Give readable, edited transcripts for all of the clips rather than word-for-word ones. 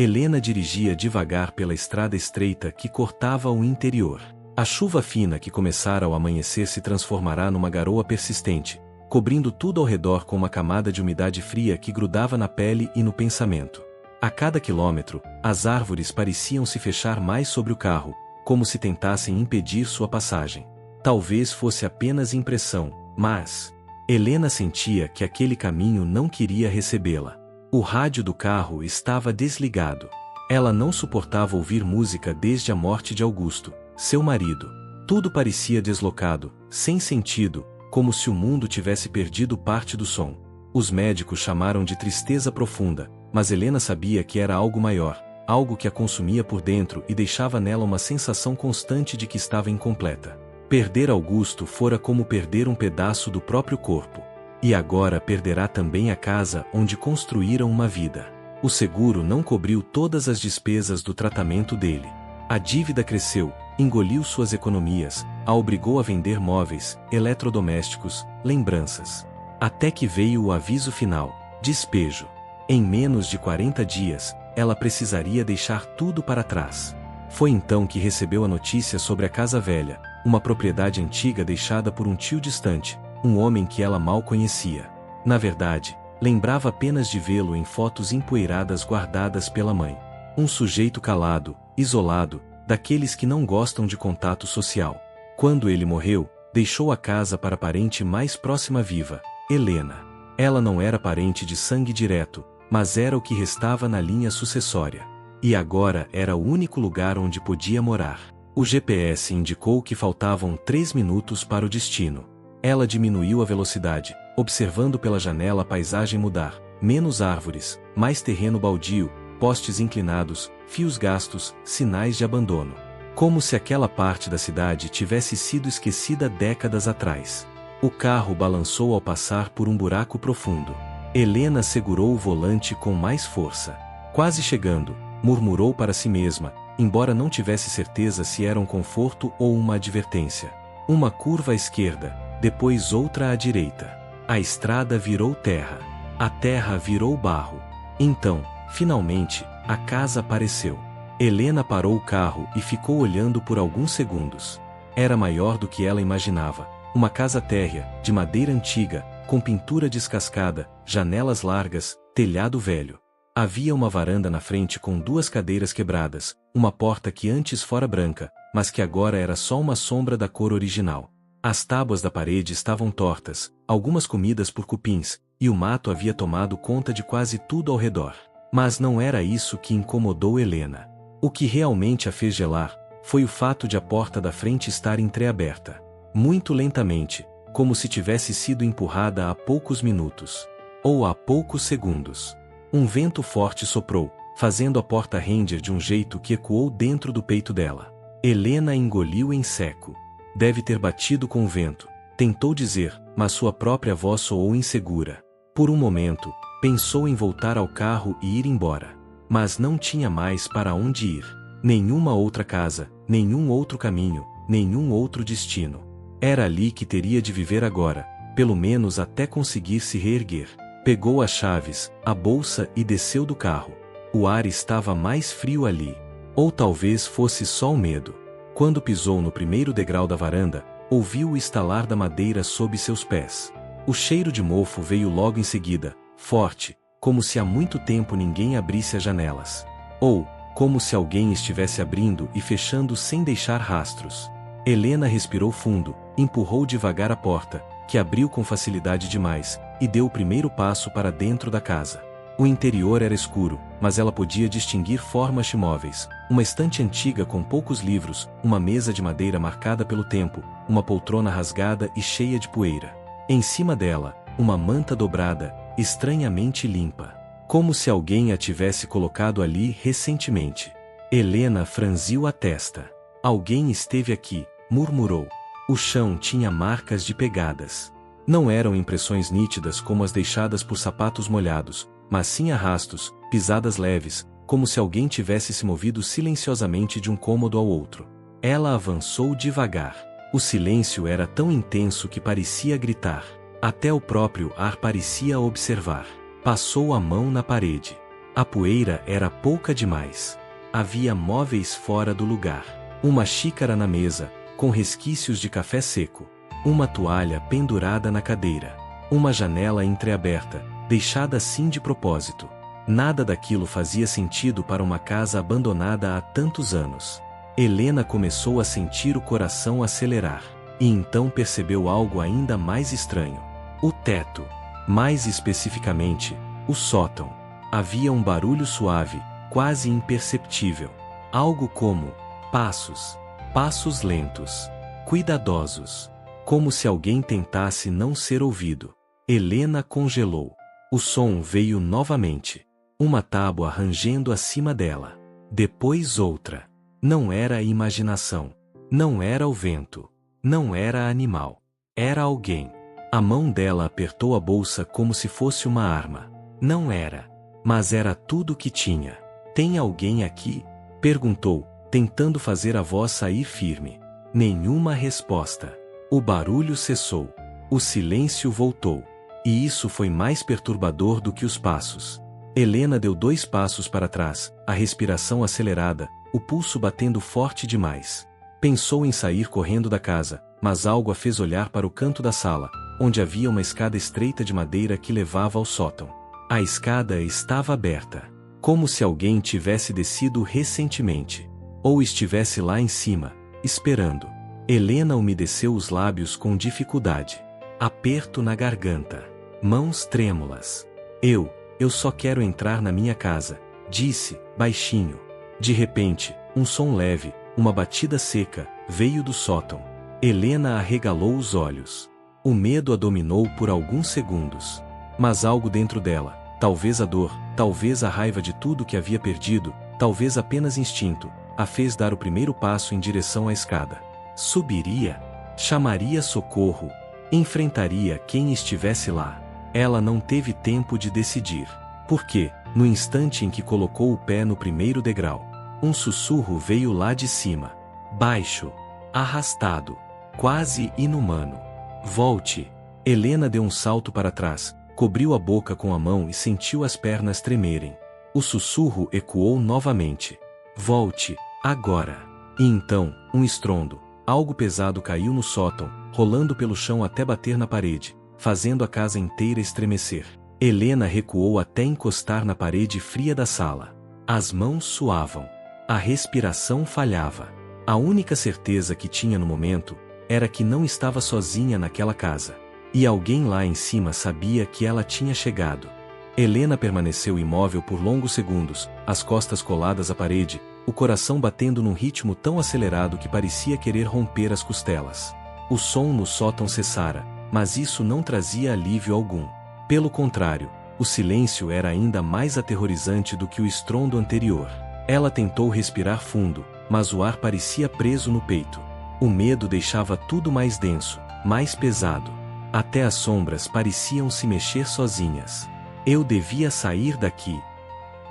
Helena dirigia devagar pela estrada estreita que cortava o interior. A chuva fina que começara ao amanhecer se transformará numa garoa persistente, cobrindo tudo ao redor com uma camada de umidade fria que grudava na pele e no pensamento. A cada quilômetro, as árvores pareciam se fechar mais sobre o carro, como se tentassem impedir sua passagem. Talvez fosse apenas impressão, mas Helena sentia que aquele caminho não queria recebê-la. O rádio do carro estava desligado. Ela não suportava ouvir música desde a morte de Augusto, seu marido. Tudo parecia deslocado, sem sentido, como se o mundo tivesse perdido parte do som. Os médicos chamaram de tristeza profunda, mas Helena sabia que era algo maior, algo que a consumia por dentro e deixava nela uma sensação constante de que estava incompleta. Perder Augusto fora como perder um pedaço do próprio corpo. E agora perderá também a casa onde construíram uma vida. O seguro não cobriu todas as despesas do tratamento dele. A dívida cresceu, engoliu suas economias, a obrigou a vender móveis, eletrodomésticos, lembranças. Até que veio o aviso final: despejo. Em menos de 40 dias, ela precisaria deixar tudo para trás. Foi então que recebeu a notícia sobre a casa velha, uma propriedade antiga deixada por um tio distante, um homem que ela mal conhecia. Na verdade, lembrava apenas de vê-lo em fotos empoeiradas guardadas pela mãe. Um sujeito calado, isolado, daqueles que não gostam de contato social. Quando ele morreu, deixou a casa para a parente mais próxima viva, Helena. Ela não era parente de sangue direto, mas era o que restava na linha sucessória. E agora era o único lugar onde podia morar. O GPS indicou que faltavam 3 minutos para o destino. Ela diminuiu a velocidade, observando pela janela a paisagem mudar. Menos árvores, mais terreno baldio, postes inclinados, fios gastos, sinais de abandono. Como se aquela parte da cidade tivesse sido esquecida décadas atrás. O carro balançou ao passar por um buraco profundo. Helena segurou o volante com mais força. Quase chegando, murmurou para si mesma, embora não tivesse certeza se era um conforto ou uma advertência. Uma curva à esquerda, depois outra à direita. A estrada virou terra. A terra virou barro. Então, finalmente, a casa apareceu. Helena parou o carro e ficou olhando por alguns segundos. Era maior do que ela imaginava. Uma casa térrea, de madeira antiga, com pintura descascada, janelas largas, telhado velho. Havia uma varanda na frente com 2 cadeiras quebradas, uma porta que antes fora branca, mas que agora era só uma sombra da cor original. As tábuas da parede estavam tortas, algumas comidas por cupins, e o mato havia tomado conta de quase tudo ao redor. Mas não era isso que incomodou Helena. O que realmente a fez gelar foi o fato de a porta da frente estar entreaberta. Muito lentamente, como se tivesse sido empurrada há poucos minutos. Ou há poucos segundos. Um vento forte soprou, fazendo a porta render de um jeito que ecoou dentro do peito dela. Helena engoliu em seco. Deve ter batido com o vento, tentou dizer, mas sua própria voz soou insegura. Por um momento, pensou em voltar ao carro e ir embora. Mas não tinha mais para onde ir. Nenhuma outra casa, nenhum outro caminho, nenhum outro destino. Era ali que teria de viver agora, pelo menos até conseguir se reerguer. Pegou as chaves, a bolsa e desceu do carro. O ar estava mais frio ali. Ou talvez fosse só o medo. Quando pisou no primeiro degrau da varanda, ouviu o estalar da madeira sob seus pés. O cheiro de mofo veio logo em seguida, forte, como se há muito tempo ninguém abrisse as janelas. Ou, como se alguém estivesse abrindo e fechando sem deixar rastros. Helena respirou fundo, empurrou devagar a porta, que abriu com facilidade demais, e deu o primeiro passo para dentro da casa. O interior era escuro, mas ela podia distinguir formas de móveis, uma estante antiga com poucos livros, uma mesa de madeira marcada pelo tempo, uma poltrona rasgada e cheia de poeira. Em cima dela, uma manta dobrada, estranhamente limpa. Como se alguém a tivesse colocado ali recentemente. Helena franziu a testa. Alguém esteve aqui, murmurou. O chão tinha marcas de pegadas. Não eram impressões nítidas como as deixadas por sapatos molhados, mas sim arrastos, pisadas leves, como se alguém tivesse se movido silenciosamente de um cômodo ao outro. Ela avançou devagar. O silêncio era tão intenso que parecia gritar. Até o próprio ar parecia observar. Passou a mão na parede. A poeira era pouca demais. Havia móveis fora do lugar. Uma xícara na mesa, com resquícios de café seco. Uma toalha pendurada na cadeira. Uma janela entreaberta, deixada assim de propósito. Nada daquilo fazia sentido para uma casa abandonada há tantos anos. Helena começou a sentir o coração acelerar. E então percebeu algo ainda mais estranho. O teto. Mais especificamente, o sótão. Havia um barulho suave, quase imperceptível. Algo como passos. Passos lentos. Cuidadosos. Como se alguém tentasse não ser ouvido. Helena congelou. O som veio novamente. Uma tábua rangendo acima dela. Depois outra. Não era a imaginação. Não era o vento. Não era animal. Era alguém. A mão dela apertou a bolsa como se fosse uma arma. Não era. Mas era tudo o que tinha. Tem alguém aqui? Perguntou, tentando fazer a voz sair firme. Nenhuma resposta. O barulho cessou. O silêncio voltou. E isso foi mais perturbador do que os passos. Helena deu 2 passos para trás, a respiração acelerada, o pulso batendo forte demais. Pensou em sair correndo da casa, mas algo a fez olhar para o canto da sala, onde havia uma escada estreita de madeira que levava ao sótão. A escada estava aberta, como se alguém tivesse descido recentemente, ou estivesse lá em cima, esperando. Helena umedeceu os lábios com dificuldade. Aperto na garganta. Mãos trêmulas. Eu só quero entrar na minha casa, disse, baixinho. De repente, um som leve, uma batida seca, veio do sótão. Helena arregalou os olhos. O medo a dominou por alguns segundos. Mas algo dentro dela, talvez a dor, talvez a raiva de tudo que havia perdido, talvez apenas instinto, a fez dar o primeiro passo em direção à escada. Subiria, chamaria socorro, enfrentaria quem estivesse lá. Ela não teve tempo de decidir. Porque, no instante em que colocou o pé no primeiro degrau, um sussurro veio lá de cima. Baixo. Arrastado. Quase inumano. Volte. Helena deu um salto para trás, cobriu a boca com a mão e sentiu as pernas tremerem. O sussurro ecoou novamente. Volte, agora. E então, um estrondo. Algo pesado caiu no sótão, rolando pelo chão até bater na parede, fazendo a casa inteira estremecer. Helena recuou até encostar na parede fria da sala. As mãos suavam. A respiração falhava. A única certeza que tinha no momento era que não estava sozinha naquela casa. E alguém lá em cima sabia que ela tinha chegado. Helena permaneceu imóvel por longos segundos, as costas coladas à parede, o coração batendo num ritmo tão acelerado que parecia querer romper as costelas. O som no sótão cessara, mas isso não trazia alívio algum. Pelo contrário, o silêncio era ainda mais aterrorizante do que o estrondo anterior. Ela tentou respirar fundo, mas o ar parecia preso no peito. O medo deixava tudo mais denso, mais pesado. Até as sombras pareciam se mexer sozinhas. Eu devia sair daqui.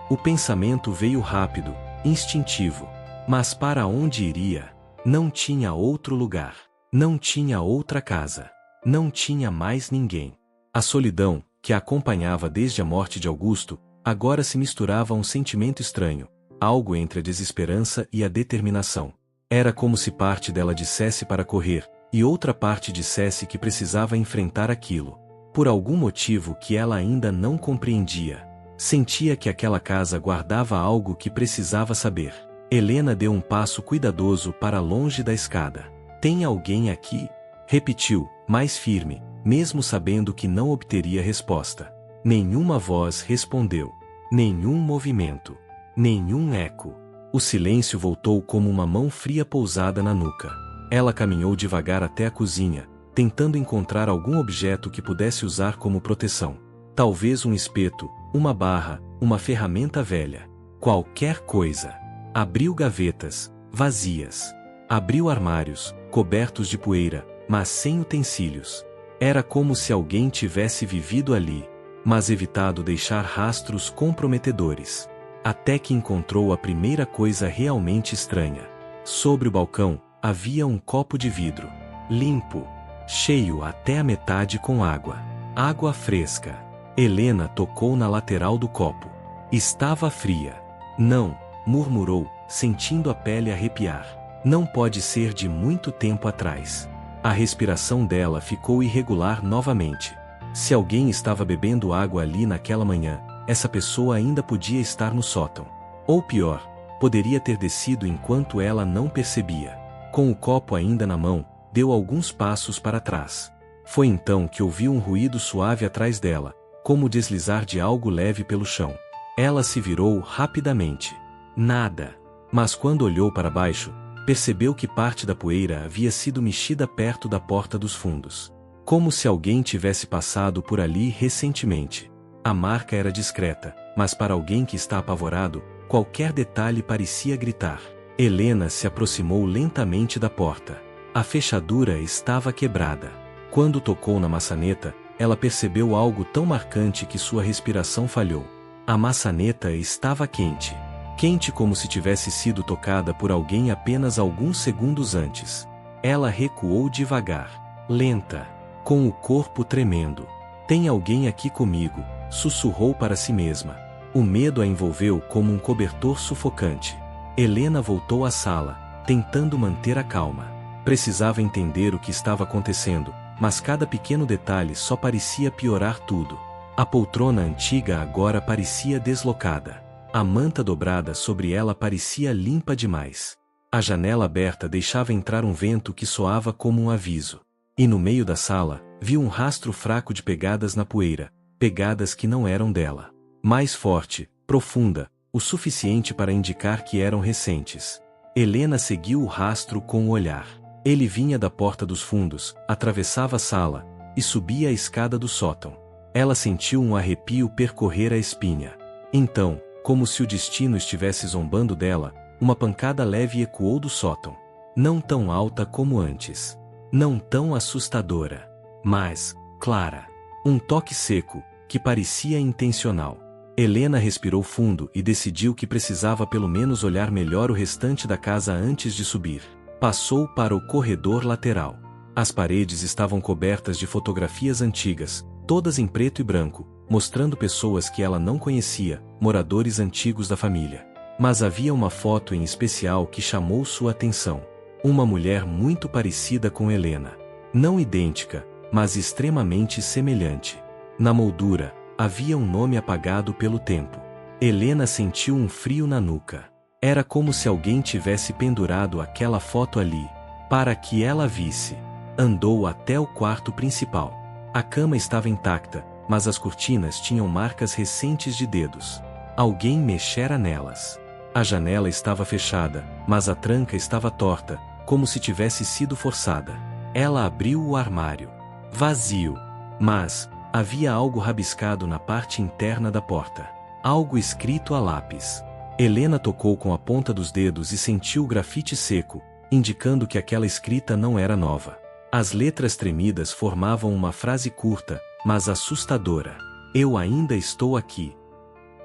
O pensamento veio rápido, instintivo. Mas para onde iria? Não tinha outro lugar. Não tinha outra casa. Não tinha mais ninguém. A solidão, que a acompanhava desde a morte de Augusto, agora se misturava a um sentimento estranho, algo entre a desesperança e a determinação. Era como se parte dela dissesse para correr, e outra parte dissesse que precisava enfrentar aquilo. Por algum motivo que ela ainda não compreendia. Sentia que aquela casa guardava algo que precisava saber. Helena deu um passo cuidadoso para longe da escada. Tem alguém aqui? Repetiu, mais firme, mesmo sabendo que não obteria resposta. Nenhuma voz respondeu. Nenhum movimento. Nenhum eco. O silêncio voltou como uma mão fria pousada na nuca. Ela caminhou devagar até a cozinha, tentando encontrar algum objeto que pudesse usar como proteção. Talvez um espeto, uma barra, uma ferramenta velha. Qualquer coisa. Abriu gavetas, vazias. Abriu armários, cobertos de poeira, mas sem utensílios. Era como se alguém tivesse vivido ali, mas evitado deixar rastros comprometedores. Até que encontrou a primeira coisa realmente estranha. Sobre o balcão, havia um copo de vidro. Limpo. Cheio até a metade com água. Água fresca. Helena tocou na lateral do copo. Estava fria. Não, murmurou, sentindo a pele arrepiar. Não pode ser de muito tempo atrás. A respiração dela ficou irregular novamente. Se alguém estava bebendo água ali naquela manhã, essa pessoa ainda podia estar no sótão. Ou pior, poderia ter descido enquanto ela não percebia. Com o copo ainda na mão, deu alguns passos para trás. Foi então que ouviu um ruído suave atrás dela, como o deslizar de algo leve pelo chão. Ela se virou rapidamente. Nada. Mas quando olhou para baixo, percebeu que parte da poeira havia sido mexida perto da porta dos fundos. Como se alguém tivesse passado por ali recentemente. A marca era discreta, mas para alguém que está apavorado, qualquer detalhe parecia gritar. Helena se aproximou lentamente da porta. A fechadura estava quebrada. Quando tocou na maçaneta, ela percebeu algo tão marcante que sua respiração falhou. A maçaneta estava quente. Quente como se tivesse sido tocada por alguém apenas alguns segundos antes. Ela recuou devagar, lenta, com o corpo tremendo. Tem alguém aqui comigo, sussurrou para si mesma. O medo a envolveu como um cobertor sufocante. Helena voltou à sala, tentando manter a calma. Precisava entender o que estava acontecendo, mas cada pequeno detalhe só parecia piorar tudo. A poltrona antiga agora parecia deslocada. A manta dobrada sobre ela parecia limpa demais. A janela aberta deixava entrar um vento que soava como um aviso. E no meio da sala, viu um rastro fraco de pegadas na poeira, pegadas que não eram dela. Mais forte, profunda, o suficiente para indicar que eram recentes. Helena seguiu o rastro com o olhar. Ele vinha da porta dos fundos, atravessava a sala, e subia a escada do sótão. Ela sentiu um arrepio percorrer a espinha. Então, como se o destino estivesse zombando dela, uma pancada leve ecoou do sótão. Não tão alta como antes. Não tão assustadora. Mas, clara. Um toque seco, que parecia intencional. Helena respirou fundo e decidiu que precisava pelo menos olhar melhor o restante da casa antes de subir. Passou para o corredor lateral. As paredes estavam cobertas de fotografias antigas, todas em preto e branco, mostrando pessoas que ela não conhecia, moradores antigos da família. Mas havia uma foto em especial que chamou sua atenção. Uma mulher muito parecida com Helena. Não idêntica, mas extremamente semelhante. Na moldura, havia um nome apagado pelo tempo. Helena sentiu um frio na nuca. Era como se alguém tivesse pendurado aquela foto ali, para que ela visse. Andou até o quarto principal. A cama estava intacta, mas as cortinas tinham marcas recentes de dedos. Alguém mexera nelas. A janela estava fechada, mas a tranca estava torta, como se tivesse sido forçada. Ela abriu o armário. Vazio. Mas havia algo rabiscado na parte interna da porta. Algo escrito a lápis. Helena tocou com a ponta dos dedos e sentiu o grafite seco, indicando que aquela escrita não era nova. As letras tremidas formavam uma frase curta, mas assustadora. Eu ainda estou aqui.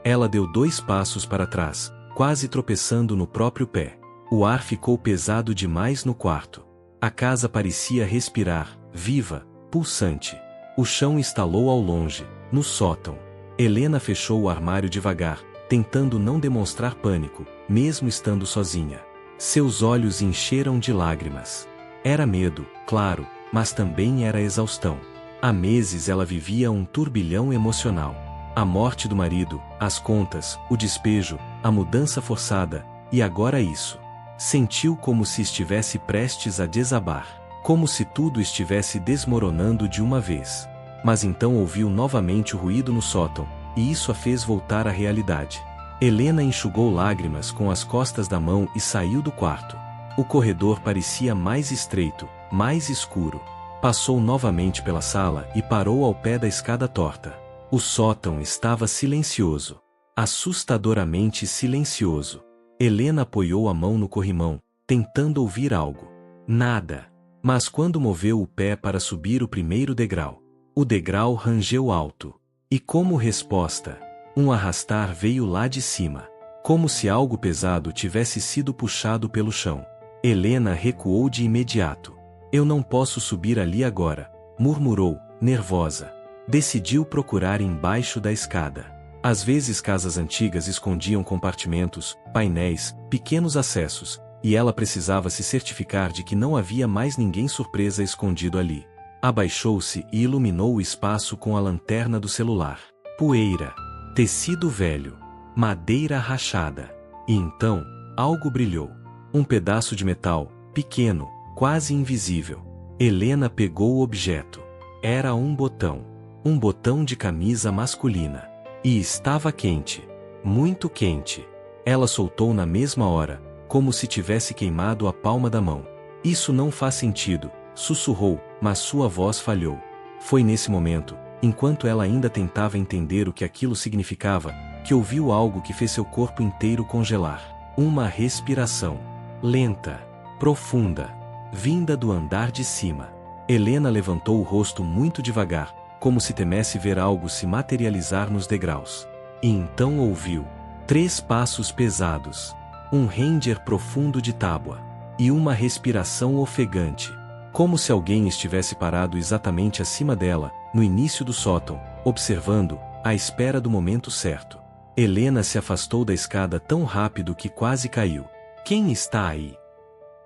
Ela deu 2 passos para trás, quase tropeçando no próprio pé. O ar ficou pesado demais no quarto. A casa parecia respirar, viva, pulsante. O chão estalou ao longe, no sótão. Helena fechou o armário devagar, tentando não demonstrar pânico, mesmo estando sozinha. Seus olhos encheram de lágrimas. Era medo, claro, mas também era exaustão. Há meses ela vivia um turbilhão emocional. A morte do marido, as contas, o despejo, a mudança forçada, e agora isso. Sentiu como se estivesse prestes a desabar. Como se tudo estivesse desmoronando de uma vez. Mas então ouviu novamente o ruído no sótão, e isso a fez voltar à realidade. Helena enxugou lágrimas com as costas da mão e saiu do quarto. O corredor parecia mais estreito, mais escuro. Passou novamente pela sala e parou ao pé da escada torta. O sótão estava silencioso. Assustadoramente silencioso. Helena apoiou a mão no corrimão, tentando ouvir algo. Nada. Mas quando moveu o pé para subir o primeiro degrau, o degrau rangeu alto. E como resposta, um arrastar veio lá de cima. Como se algo pesado tivesse sido puxado pelo chão. Helena recuou de imediato. Eu não posso subir ali agora, murmurou, nervosa. Decidiu procurar embaixo da escada. Às vezes casas antigas escondiam compartimentos, painéis, pequenos acessos, e ela precisava se certificar de que não havia mais ninguém surpresa escondido ali. Abaixou-se e iluminou o espaço com a lanterna do celular. Poeira, tecido velho, madeira rachada. E então, algo brilhou. Um pedaço de metal, pequeno, quase invisível. Helena pegou o objeto. Era um botão de camisa masculina. E estava quente. Muito quente. Ela soltou na mesma hora, como se tivesse queimado a palma da mão. Isso não faz sentido, sussurrou, mas sua voz falhou. Foi nesse momento, enquanto ela ainda tentava entender o que aquilo significava, que ouviu algo que fez seu corpo inteiro congelar. Uma respiração. Lenta, profunda, vinda do andar de cima. Helena levantou o rosto muito devagar, como se temesse ver algo se materializar nos degraus. E então ouviu 3 passos pesados, um render profundo de tábua, e uma respiração ofegante, como se alguém estivesse parado exatamente acima dela, no início do sótão, observando, à espera do momento certo. Helena se afastou da escada tão rápido que quase caiu. Quem está aí?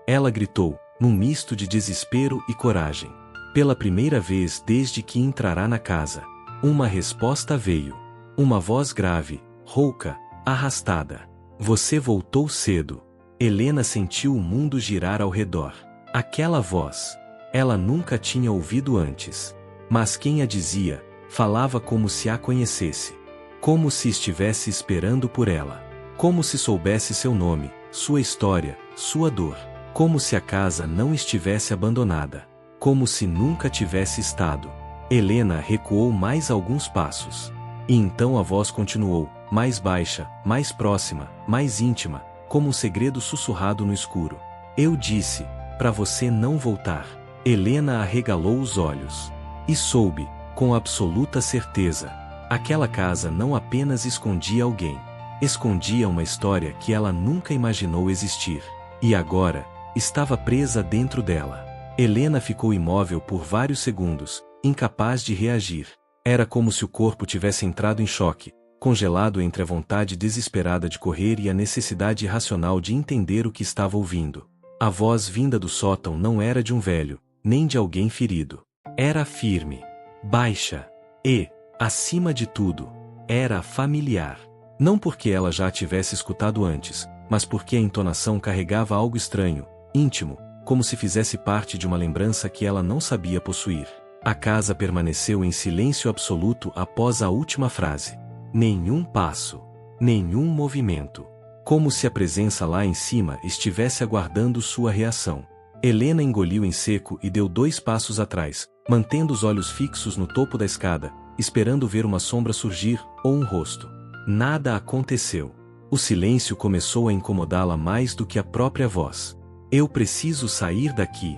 Ela gritou, num misto de desespero e coragem. Pela primeira vez desde que entrará na casa. Uma resposta veio. Uma voz grave, rouca, arrastada. Você voltou cedo. Helena sentiu o mundo girar ao redor. Aquela voz. Ela nunca tinha ouvido antes. Mas quem a dizia, falava como se a conhecesse. Como se estivesse esperando por ela. Como se soubesse seu nome, sua história, sua dor. Como se a casa não estivesse abandonada. Como se nunca tivesse estado. Helena recuou mais alguns passos. E então a voz continuou, mais baixa, mais próxima, mais íntima, como um segredo sussurrado no escuro. Eu disse, para você não voltar. Helena arregalou os olhos. E soube, com absoluta certeza. Aquela casa não apenas escondia alguém. Escondia uma história que ela nunca imaginou existir. E agora, estava presa dentro dela. Helena ficou imóvel por vários segundos, incapaz de reagir. Era como se o corpo tivesse entrado em choque, congelado entre a vontade desesperada de correr e a necessidade irracional de entender o que estava ouvindo. A voz vinda do sótão não era de um velho, nem de alguém ferido. Era firme, baixa e, acima de tudo, era familiar. Não porque ela já a tivesse escutado antes, mas porque a entonação carregava algo estranho, íntimo, como se fizesse parte de uma lembrança que ela não sabia possuir. A casa permaneceu em silêncio absoluto após a última frase. Nenhum passo, nenhum movimento. Como se a presença lá em cima estivesse aguardando sua reação. Helena engoliu em seco e deu 2 passos atrás, mantendo os olhos fixos no topo da escada, esperando ver uma sombra surgir, ou um rosto. Nada aconteceu. O silêncio começou a incomodá-la mais do que a própria voz. Eu preciso sair daqui.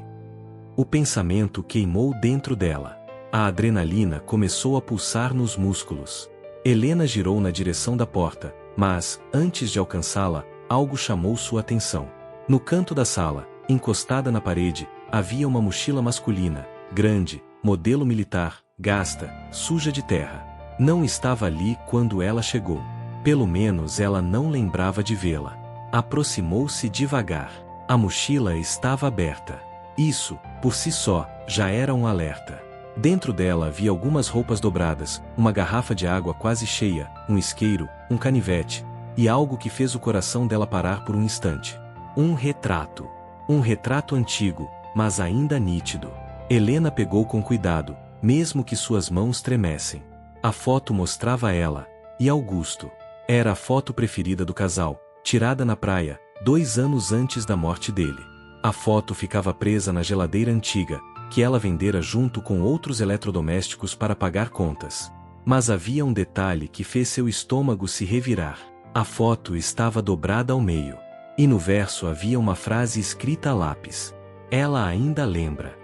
O pensamento queimou dentro dela. A adrenalina começou a pulsar nos músculos. Helena girou na direção da porta, mas, antes de alcançá-la, algo chamou sua atenção. No canto da sala, encostada na parede, havia uma mochila masculina, grande, modelo militar, gasta, suja de terra. Não estava ali quando ela chegou. Pelo menos ela não lembrava de vê-la. Aproximou-se devagar. A mochila estava aberta. Isso, por si só, já era um alerta. Dentro dela havia algumas roupas dobradas, uma garrafa de água quase cheia, um isqueiro, um canivete, e algo que fez o coração dela parar por um instante. Um retrato. Um retrato antigo, mas ainda nítido. Helena pegou com cuidado, mesmo que suas mãos tremessem. A foto mostrava ela, e Augusto. Era a foto preferida do casal, tirada na praia, 2 anos antes da morte dele. A foto ficava presa na geladeira antiga, que ela vendera junto com outros eletrodomésticos para pagar contas. Mas havia um detalhe que fez seu estômago se revirar. A foto estava dobrada ao meio. E no verso havia uma frase escrita a lápis. Ela ainda lembra.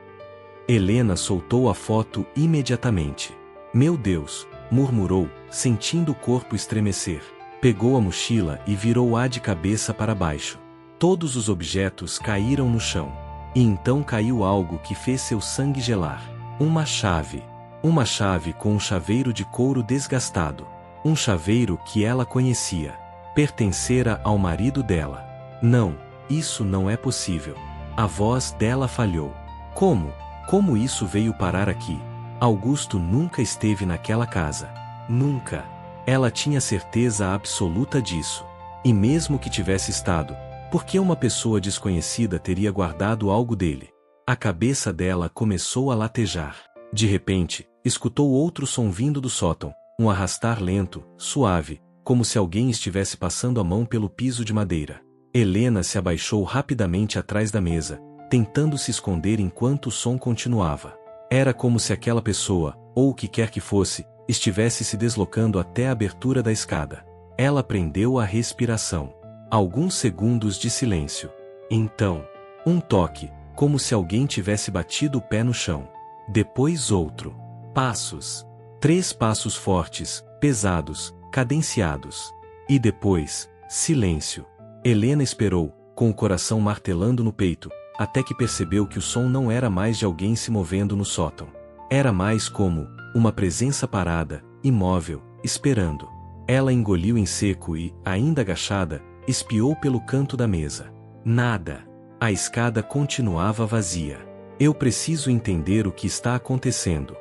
Helena soltou a foto imediatamente. Meu Deus, murmurou, sentindo o corpo estremecer. Pegou a mochila e virou-a de cabeça para baixo. Todos os objetos caíram no chão. E então caiu algo que fez seu sangue gelar. Uma chave. Uma chave com um chaveiro de couro desgastado. Um chaveiro que ela conhecia. Pertencera ao marido dela. Não, isso não é possível. A voz dela falhou. Como? Como isso veio parar aqui? Augusto nunca esteve naquela casa. Nunca. Ela tinha certeza absoluta disso. E mesmo que tivesse estado, por que uma pessoa desconhecida teria guardado algo dele? A cabeça dela começou a latejar. De repente, escutou outro som vindo do sótão, um arrastar lento, suave, como se alguém estivesse passando a mão pelo piso de madeira. Helena se abaixou rapidamente atrás da mesa, tentando se esconder enquanto o som continuava. Era como se aquela pessoa, ou o que quer que fosse, estivesse se deslocando até a abertura da escada. Ela prendeu a respiração. Alguns segundos de silêncio. Então, um toque, como se alguém tivesse batido o pé no chão. Depois outro. Passos. 3 passos fortes, pesados, cadenciados. E depois, silêncio. Helena esperou, com o coração martelando no peito, até que percebeu que o som não era mais de alguém se movendo no sótão. Era mais como uma presença parada, imóvel, esperando. Ela engoliu em seco e, ainda agachada, espiou pelo canto da mesa. Nada. A escada continuava vazia. Eu preciso entender o que está acontecendo.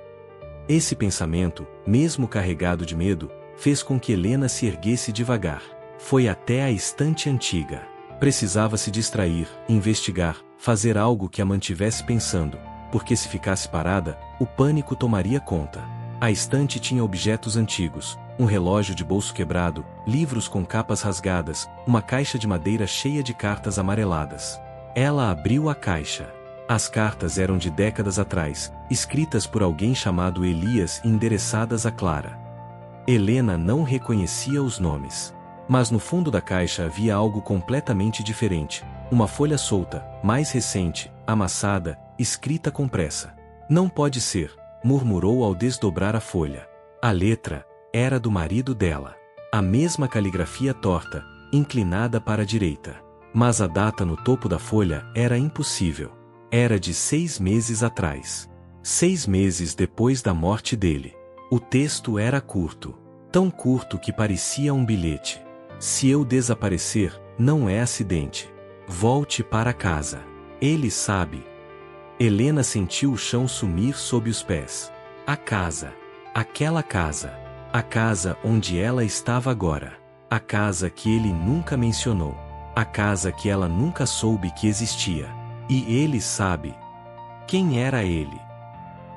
Esse pensamento, mesmo carregado de medo, fez com que Helena se erguesse devagar. Foi até a estante antiga. Precisava se distrair, investigar, fazer algo que a mantivesse pensando, porque se ficasse parada, o pânico tomaria conta. A estante tinha objetos antigos, um relógio de bolso quebrado, livros com capas rasgadas, uma caixa de madeira cheia de cartas amareladas. Ela abriu a caixa. As cartas eram de décadas atrás, escritas por alguém chamado Elias e endereçadas a Clara. Helena não reconhecia os nomes. Mas no fundo da caixa havia algo completamente diferente. Uma folha solta, mais recente, amassada, escrita com pressa. Não pode ser, murmurou ao desdobrar a folha. A letra era do marido dela. A mesma caligrafia torta, inclinada para a direita. Mas a data no topo da folha era impossível. Era de 6 meses atrás. 6 meses depois da morte dele. O texto era curto. Tão curto que parecia um bilhete. Se eu desaparecer, não é acidente. Volte para casa. Ele sabe. Helena sentiu o chão sumir sob os pés. A casa. Aquela casa. A casa onde ela estava agora. A casa que ele nunca mencionou. A casa que ela nunca soube que existia. E ele sabe. Quem era ele?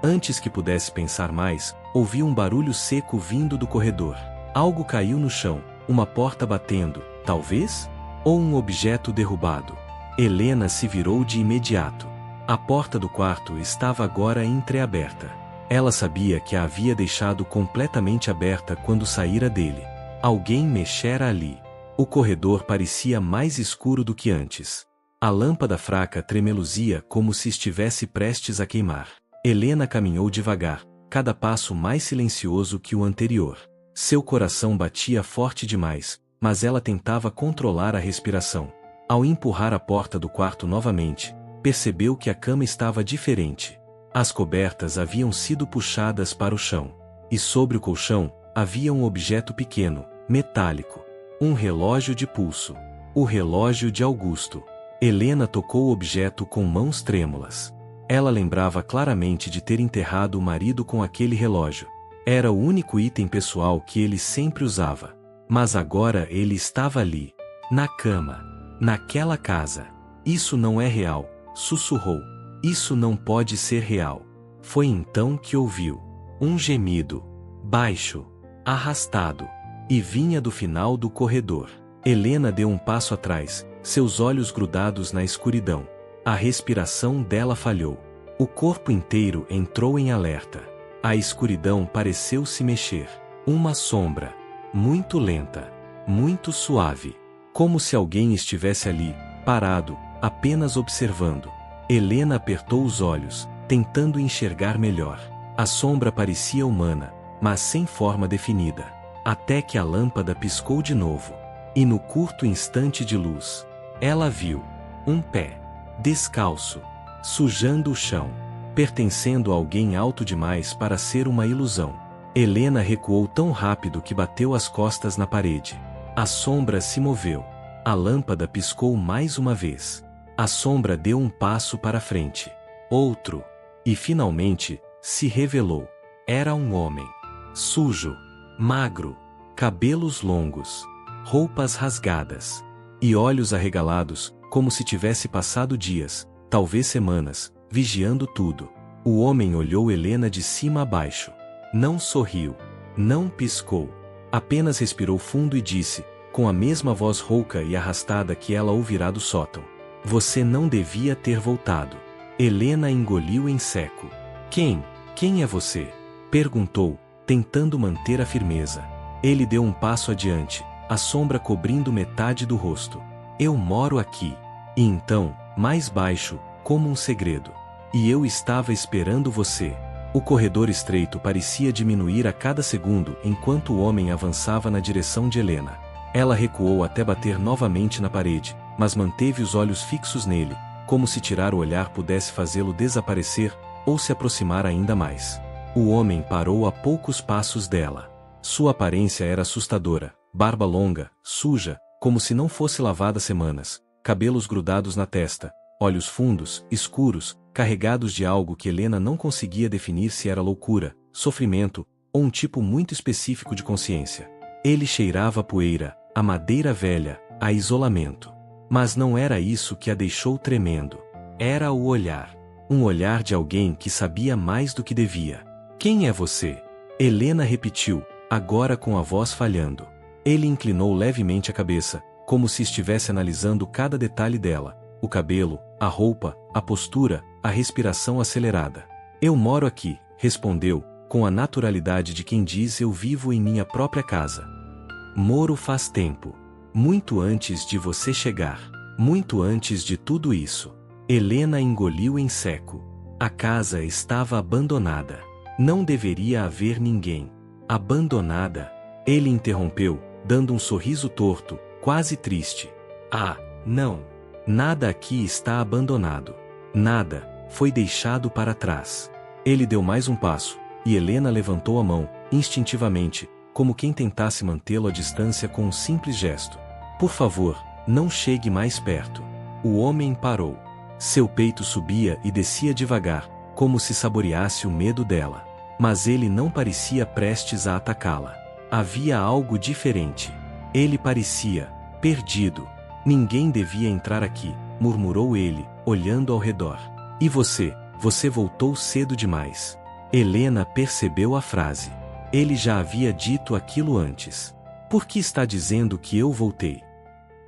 Antes que pudesse pensar mais, ouviu um barulho seco vindo do corredor. Algo caiu no chão, uma porta batendo, talvez? Ou um objeto derrubado. Helena se virou de imediato. A porta do quarto estava agora entreaberta. Ela sabia que a havia deixado completamente aberta quando saíra dele. Alguém mexera ali. O corredor parecia mais escuro do que antes. A lâmpada fraca tremeluzia como se estivesse prestes a queimar. Helena caminhou devagar, cada passo mais silencioso que o anterior. Seu coração batia forte demais, mas ela tentava controlar a respiração. Ao empurrar a porta do quarto novamente, percebeu que a cama estava diferente. As cobertas haviam sido puxadas para o chão. E sobre o colchão, havia um objeto pequeno, metálico. Um relógio de pulso. O relógio de Augusto. Helena tocou o objeto com mãos trêmulas. Ela lembrava claramente de ter enterrado o marido com aquele relógio. Era o único item pessoal que ele sempre usava. Mas agora ele estava ali. Na cama. Naquela casa. Isso não é real, sussurrou. Isso não pode ser real. Foi então que ouviu um gemido. Baixo. Arrastado. E vinha do final do corredor. Helena deu um passo atrás, seus olhos grudados na escuridão. A respiração dela falhou. O corpo inteiro entrou em alerta. A escuridão pareceu se mexer. Uma sombra. Muito lenta. Muito suave. Como se alguém estivesse ali, parado, apenas observando. Helena apertou os olhos, tentando enxergar melhor. A sombra parecia humana, mas sem forma definida. Até que a lâmpada piscou de novo. E no curto instante de luz, ela viu um pé. Descalço. Sujando o chão. Pertencendo a alguém alto demais para ser uma ilusão. Helena recuou tão rápido que bateu as costas na parede. A sombra se moveu. A lâmpada piscou mais uma vez. A sombra deu um passo para frente. Outro. E finalmente, se revelou. Era um homem. Sujo. Magro. Cabelos longos. Roupas rasgadas. E olhos arregalados, como se tivesse passado dias, talvez semanas, vigiando tudo. O homem olhou Helena de cima a baixo. Não sorriu. Não piscou. Apenas respirou fundo e disse, com a mesma voz rouca e arrastada que ela ouvirá do sótão: "Você não devia ter voltado." Helena engoliu em seco. Quem é você?" perguntou, tentando manter a firmeza. Ele deu um passo adiante, a sombra cobrindo metade do rosto. "Eu moro aqui." E então, mais baixo, como um segredo: "E eu estava esperando você." O corredor estreito parecia diminuir a cada segundo enquanto o homem avançava na direção de Helena. Ela recuou até bater novamente na parede, mas manteve os olhos fixos nele, como se tirar o olhar pudesse fazê-lo desaparecer ou se aproximar ainda mais. O homem parou a poucos passos dela. Sua aparência era assustadora: barba longa, suja, como se não fosse lavada há semanas, cabelos grudados na testa, olhos fundos, escuros, carregados de algo que Helena não conseguia definir se era loucura, sofrimento, ou um tipo muito específico de consciência. Ele cheirava a poeira, a madeira velha, a isolamento. Mas não era isso que a deixou tremendo. Era o olhar. Um olhar de alguém que sabia mais do que devia. "Quem é você?" Helena repetiu, agora com a voz falhando. Ele inclinou levemente a cabeça, como se estivesse analisando cada detalhe dela: o cabelo, a roupa, a postura, a respiração acelerada. "Eu moro aqui", respondeu, com a naturalidade de quem diz: "Eu vivo em minha própria casa." "Moro faz tempo. Muito antes de você chegar. Muito antes de tudo isso." Helena engoliu em seco. A casa estava abandonada. Não deveria haver ninguém. "Abandonada?" Ele interrompeu, dando um sorriso torto, quase triste. "Ah, não. Nada aqui está abandonado. Nada foi deixado para trás." Ele deu mais um passo, e Helena levantou a mão, instintivamente, como quem tentasse mantê-lo à distância com um simples gesto. "Por favor, não chegue mais perto." O homem parou. Seu peito subia e descia devagar, como se saboreasse o medo dela. Mas ele não parecia prestes a atacá-la. Havia algo diferente. Ele parecia perdido. "Ninguém devia entrar aqui", murmurou ele, olhando ao redor. "E você voltou cedo demais." Helena percebeu a frase. Ele já havia dito aquilo antes. "Por que está dizendo que eu voltei?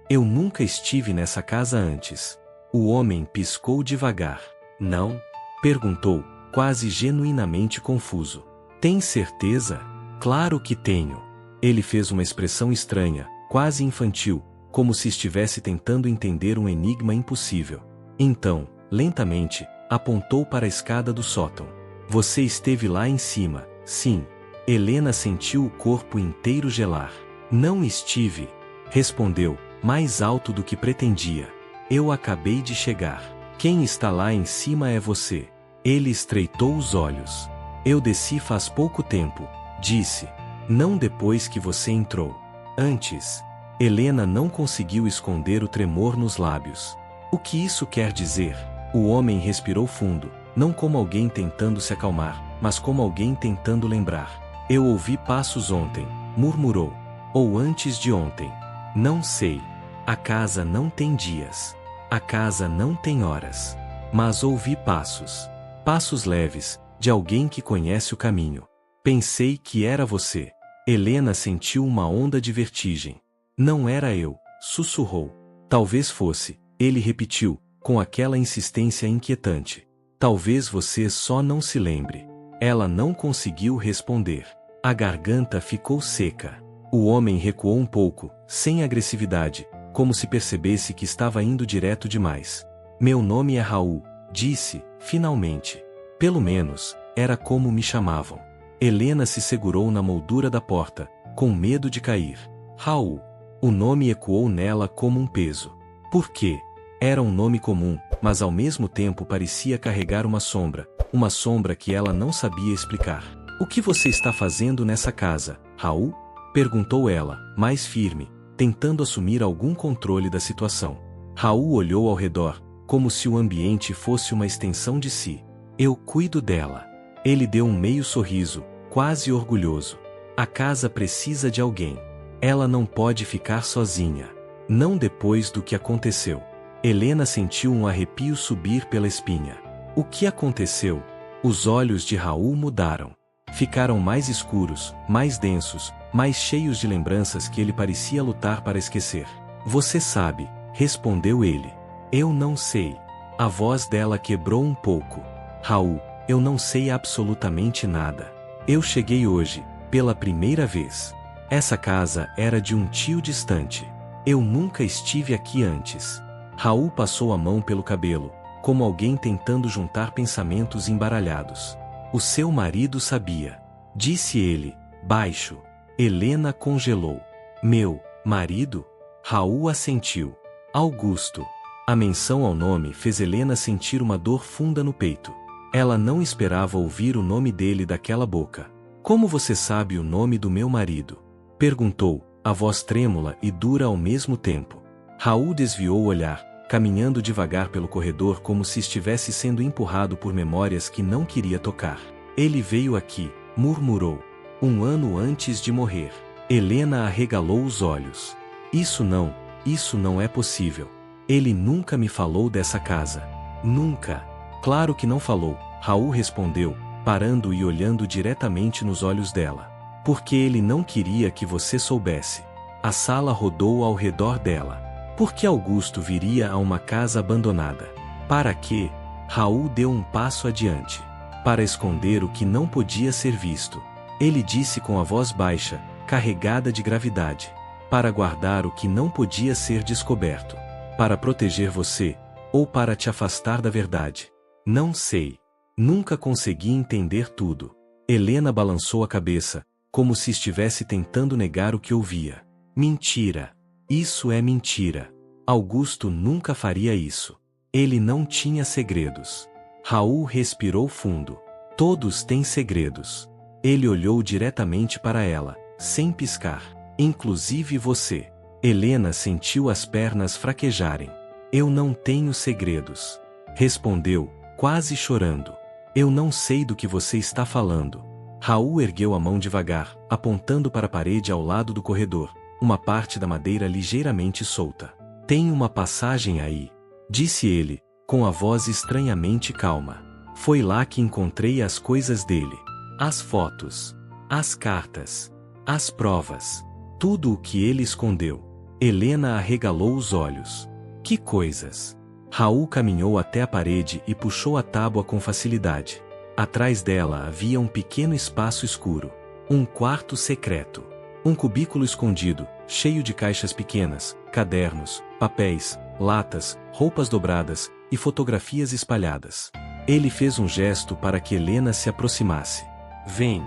Eu nunca estive nessa casa antes." O homem piscou devagar. "Não?" perguntou, quase genuinamente confuso. "Tem certeza?" "Claro que tenho." Ele fez uma expressão estranha, quase infantil, como se estivesse tentando entender um enigma impossível. Então, lentamente, apontou para a escada do sótão. "Você esteve lá em cima." "Sim." Helena sentiu o corpo inteiro gelar. "Não estive," respondeu, mais alto do que pretendia. "Eu acabei de chegar." "Quem está lá em cima é você." Ele estreitou os olhos. "Eu desci faz pouco tempo," disse. "Não depois que você entrou. Antes." Helena não conseguiu esconder o tremor nos lábios. "O que isso quer dizer?" O homem respirou fundo, não como alguém tentando se acalmar, mas como alguém tentando lembrar. "Eu ouvi passos ontem," murmurou. "Ou antes de ontem. Não sei. A casa não tem dias. A casa não tem horas. Mas ouvi passos. Passos leves, de alguém que conhece o caminho. Pensei que era você." Helena sentiu uma onda de vertigem. "Não era eu," sussurrou. "Talvez fosse," ele repetiu, com aquela insistência inquietante. "Talvez você só não se lembre." Ela não conseguiu responder. A garganta ficou seca. O homem recuou um pouco, sem agressividade, como se percebesse que estava indo direto demais. "Meu nome é Raul," disse, finalmente. Pelo menos, era como me chamavam. Helena se segurou na moldura da porta, com medo de cair. Raul. O nome ecoou nela como um peso. Por quê? Era um nome comum, mas ao mesmo tempo parecia carregar uma sombra que ela não sabia explicar. O que você está fazendo nessa casa, Raul? Perguntou ela, mais firme, tentando assumir algum controle da situação. Raul olhou ao redor, como se o ambiente fosse uma extensão de si. Eu cuido dela. Ele deu um meio sorriso, quase orgulhoso. A casa precisa de alguém. Ela não pode ficar sozinha. Não depois do que aconteceu. Helena sentiu um arrepio subir pela espinha. O que aconteceu? Os olhos de Raul mudaram. Ficaram mais escuros, mais densos, mais cheios de lembranças que ele parecia lutar para esquecer. Você sabe, respondeu ele. Eu não sei. A voz dela quebrou um pouco. Raul, eu não sei absolutamente nada. Eu cheguei hoje, pela primeira vez. Essa casa era de um tio distante. Eu nunca estive aqui antes. Raul passou a mão pelo cabelo, como alguém tentando juntar pensamentos embaralhados. O seu marido sabia. Disse ele, baixo. Helena congelou. Meu marido? Raul assentiu. Augusto. A menção ao nome fez Helena sentir uma dor funda no peito. Ela não esperava ouvir o nome dele daquela boca. Como você sabe o nome do meu marido? Perguntou, a voz trêmula e dura ao mesmo tempo. Raul desviou o olhar, caminhando devagar pelo corredor como se estivesse sendo empurrado por memórias que não queria tocar. Ele veio aqui, murmurou. 1 ano antes de morrer. Helena arregalou os olhos. Isso não é possível. Ele nunca me falou dessa casa. Nunca. Claro que não falou, Raul respondeu, parando e olhando diretamente nos olhos dela. Porque ele não queria que você soubesse. A sala rodou ao redor dela. Por que Augusto viria a uma casa abandonada? Para quê? Raul deu um passo adiante. Para esconder o que não podia ser visto. Ele disse com a voz baixa, carregada de gravidade. Para guardar o que não podia ser descoberto. Para proteger você, ou para te afastar da verdade. Não sei. Nunca consegui entender tudo. Helena balançou a cabeça, como se estivesse tentando negar o que ouvia. Mentira. Isso é mentira. Augusto nunca faria isso. Ele não tinha segredos. Raul respirou fundo. Todos têm segredos. Ele olhou diretamente para ela, sem piscar. Inclusive você. Helena sentiu as pernas fraquejarem. Eu não tenho segredos. Respondeu, quase chorando. Eu não sei do que você está falando. Raul ergueu a mão devagar, apontando para a parede ao lado do corredor, uma parte da madeira ligeiramente solta. Tem uma passagem aí, disse ele, com a voz estranhamente calma. Foi lá que encontrei as coisas dele. As fotos. As cartas. As provas. Tudo o que ele escondeu. Helena arregalou os olhos. Que coisas! Raul caminhou até a parede e puxou a tábua com facilidade. Atrás dela havia um pequeno espaço escuro. Um quarto secreto. Um cubículo escondido, cheio de caixas pequenas, cadernos, papéis, latas, roupas dobradas e fotografias espalhadas. Ele fez um gesto para que Helena se aproximasse. Vem,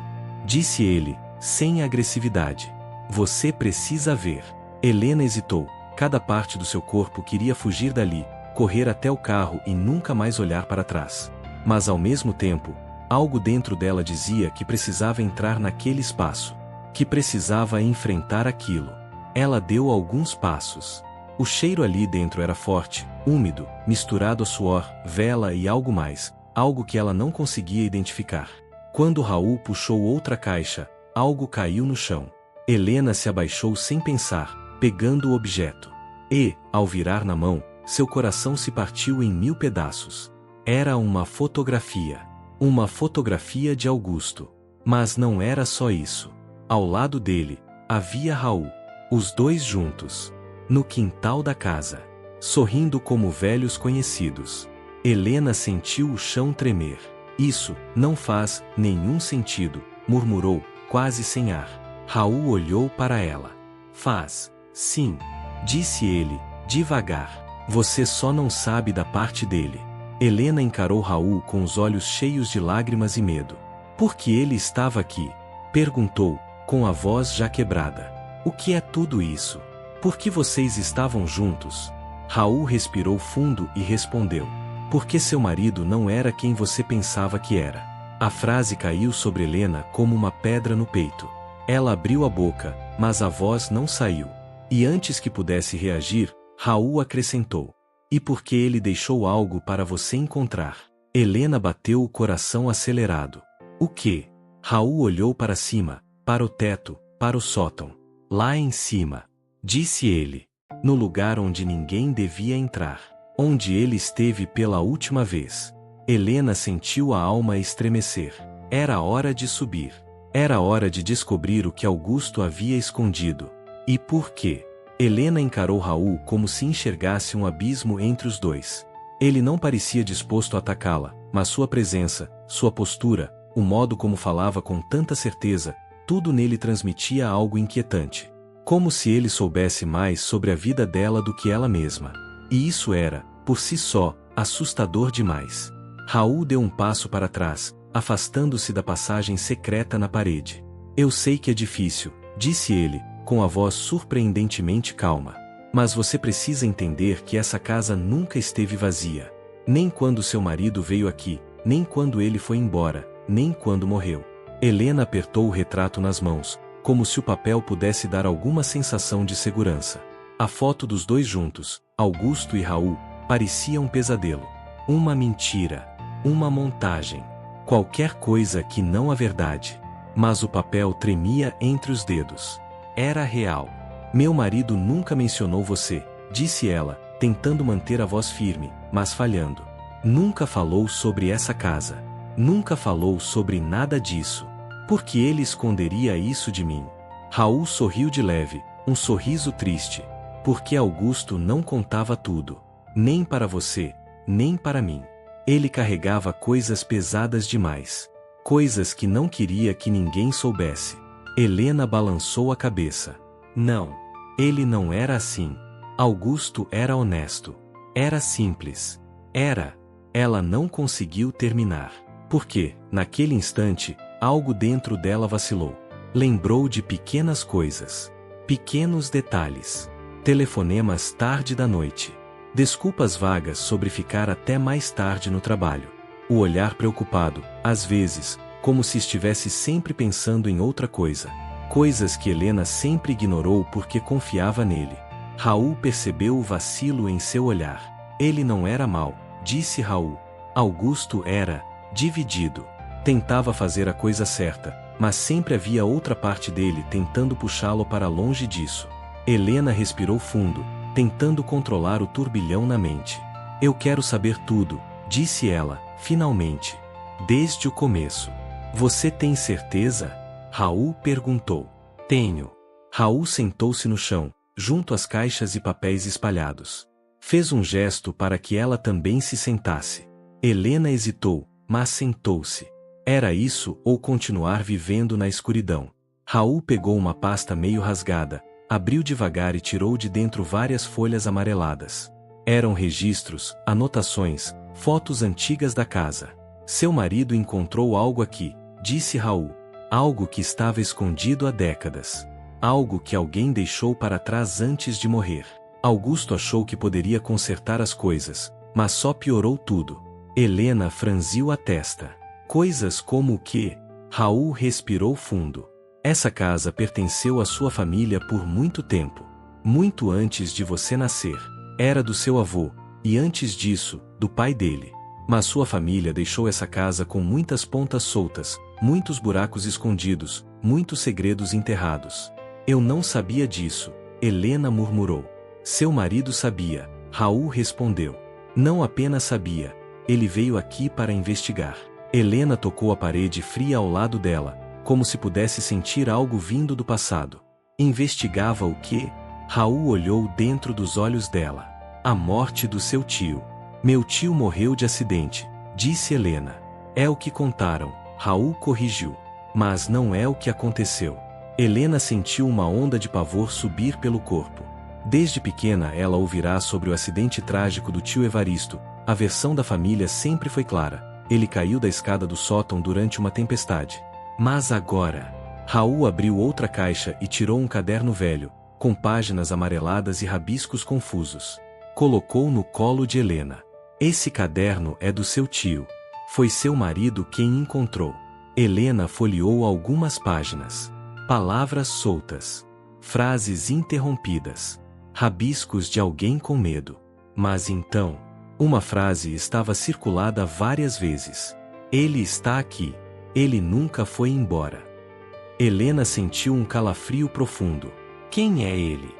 disse ele, sem agressividade. Você precisa ver. Helena hesitou. Cada parte do seu corpo queria fugir dali, correr até o carro e nunca mais olhar para trás. Mas ao mesmo tempo, algo dentro dela dizia que precisava entrar naquele espaço. Que precisava enfrentar aquilo. Ela deu alguns passos. O cheiro ali dentro era forte, úmido, misturado a suor, vela e algo mais, algo que ela não conseguia identificar. Quando Raul puxou outra caixa, algo caiu no chão. Helena se abaixou sem pensar, pegando o objeto. E, ao virar na mão, seu coração se partiu em 1000 pedaços. Era uma fotografia. Uma fotografia de Augusto. Mas não era só isso. Ao lado dele, havia Raul. Os dois juntos. No quintal da casa. Sorrindo como velhos conhecidos. Helena sentiu o chão tremer. Isso não faz nenhum sentido, murmurou, quase sem ar. Raul olhou para ela. Faz, sim, disse ele, devagar. Você só não sabe da parte dele. Helena encarou Raul com os olhos cheios de lágrimas e medo. Por que ele estava aqui? Perguntou, com a voz já quebrada. O que é tudo isso? Por que vocês estavam juntos? Raul respirou fundo e respondeu. Porque seu marido não era quem você pensava que era. A frase caiu sobre Helena como uma pedra no peito. Ela abriu a boca, mas a voz não saiu. E antes que pudesse reagir, Raul acrescentou: "E porque ele deixou algo para você encontrar." Helena bateu o coração acelerado. "O quê?" Raul olhou para cima, para o teto, para o sótão. "Lá em cima," disse ele. "No lugar onde ninguém devia entrar. Onde ele esteve pela última vez." Helena sentiu a alma estremecer. Era hora de subir. Era hora de descobrir o que Augusto havia escondido. E por quê? Helena encarou Raul como se enxergasse um abismo entre os dois. Ele não parecia disposto a atacá-la, mas sua presença, sua postura, o modo como falava com tanta certeza, tudo nele transmitia algo inquietante. Como se ele soubesse mais sobre a vida dela do que ela mesma. E isso era, por si só, assustador demais. Raul deu um passo para trás, afastando-se da passagem secreta na parede. "Eu sei que é difícil," disse ele, com a voz surpreendentemente calma. "Mas você precisa entender que essa casa nunca esteve vazia. Nem quando seu marido veio aqui, nem quando ele foi embora, nem quando morreu." Helena apertou o retrato nas mãos, como se o papel pudesse dar alguma sensação de segurança. A foto dos dois juntos, Augusto e Raul, parecia um pesadelo. Uma mentira. Uma montagem. Qualquer coisa que não a verdade. Mas o papel tremia entre os dedos. Era real. "Meu marido nunca mencionou você," disse ela, tentando manter a voz firme, mas falhando. "Nunca falou sobre essa casa. Nunca falou sobre nada disso. Por que ele esconderia isso de mim?" Raul sorriu de leve, um sorriso triste. "Porque Augusto não contava tudo. Nem para você, nem para mim. Ele carregava coisas pesadas demais. Coisas que não queria que ninguém soubesse." Helena balançou a cabeça. "Não. Ele não era assim. Augusto era honesto. Era simples. Era." Ela não conseguiu terminar. Porque, naquele instante, algo dentro dela vacilou. Lembrou de pequenas coisas. Pequenos detalhes. Telefonemas tarde da noite. Desculpas vagas sobre ficar até mais tarde no trabalho. O olhar preocupado, às vezes, como se estivesse sempre pensando em outra coisa. Coisas que Helena sempre ignorou porque confiava nele. Raul percebeu o vacilo em seu olhar. "Ele não era mau," disse Raul. "Augusto era dividido. Tentava fazer a coisa certa, mas sempre havia outra parte dele tentando puxá-lo para longe disso." Helena respirou fundo, tentando controlar o turbilhão na mente. "Eu quero saber tudo," disse ela, finalmente. "Desde o começo." "Você tem certeza?" Raul perguntou. "Tenho." Raul sentou-se no chão, junto às caixas e papéis espalhados. Fez um gesto para que ela também se sentasse. Helena hesitou, mas sentou-se. Era isso ou continuar vivendo na escuridão? Raul pegou uma pasta meio rasgada, abriu devagar e tirou de dentro várias folhas amareladas. Eram registros, anotações, fotos antigas da casa. "Seu marido encontrou algo aqui," disse Raul. "Algo que estava escondido há décadas. Algo que alguém deixou para trás antes de morrer. Augusto achou que poderia consertar as coisas, mas só piorou tudo." Helena franziu a testa. "Coisas como o quê?" Raul respirou fundo. "Essa casa pertenceu à sua família por muito tempo. Muito antes de você nascer. Era do seu avô, e antes disso, do pai dele. Mas sua família deixou essa casa com muitas pontas soltas, muitos buracos escondidos, muitos segredos enterrados." "Eu não sabia disso," Helena murmurou. "Seu marido sabia," Raul respondeu. "Não apenas sabia. Ele veio aqui para investigar." Helena tocou a parede fria ao lado dela, como se pudesse sentir algo vindo do passado. "Investigava o quê?" Raul olhou dentro dos olhos dela. "A morte do seu tio." "Meu tio morreu de acidente," disse Helena. "É o que contaram," Raul corrigiu. "Mas não é o que aconteceu." Helena sentiu uma onda de pavor subir pelo corpo. Desde pequena ela ouvirá sobre o acidente trágico do tio Evaristo. A versão da família sempre foi clara. Ele caiu da escada do sótão durante uma tempestade. Mas agora... Raul abriu outra caixa e tirou um caderno velho, com páginas amareladas e rabiscos confusos. Colocou no colo de Helena. "Esse caderno é do seu tio. Foi seu marido quem encontrou. Helena folheou algumas páginas. Palavras soltas. Frases interrompidas. Rabiscos de alguém com medo. Mas então, uma frase estava circulada várias vezes. Ele está aqui. Ele nunca foi embora. Helena sentiu um calafrio profundo. Quem é ele?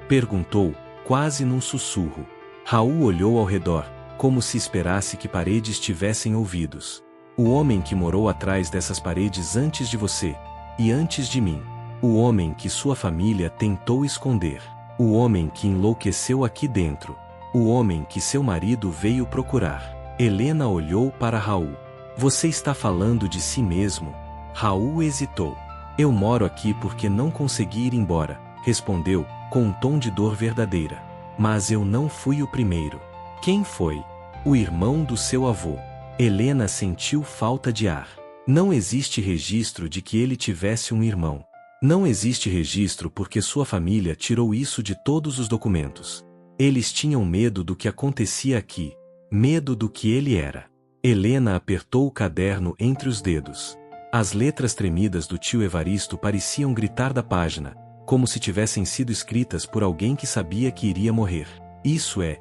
Perguntou, quase num sussurro. Raul olhou ao redor, como se esperasse que paredes tivessem ouvidos. O homem que morou atrás dessas paredes antes de você, e antes de mim. O homem que sua família tentou esconder. O homem que enlouqueceu aqui dentro. O homem que seu marido veio procurar. Helena olhou para Raul. Você está falando de si mesmo? Raul hesitou. Eu moro aqui porque não consegui ir embora, respondeu, com um tom de dor verdadeira. Mas eu não fui o primeiro. Quem foi? O irmão do seu avô. Helena sentiu falta de ar. Não existe registro de que ele tivesse um irmão. Não existe registro porque sua família tirou isso de todos os documentos. Eles tinham medo do que acontecia aqui. Medo do que ele era. Helena apertou o caderno entre os dedos. As letras tremidas do tio Evaristo pareciam gritar da página, como se tivessem sido escritas por alguém que sabia que iria morrer. Isso é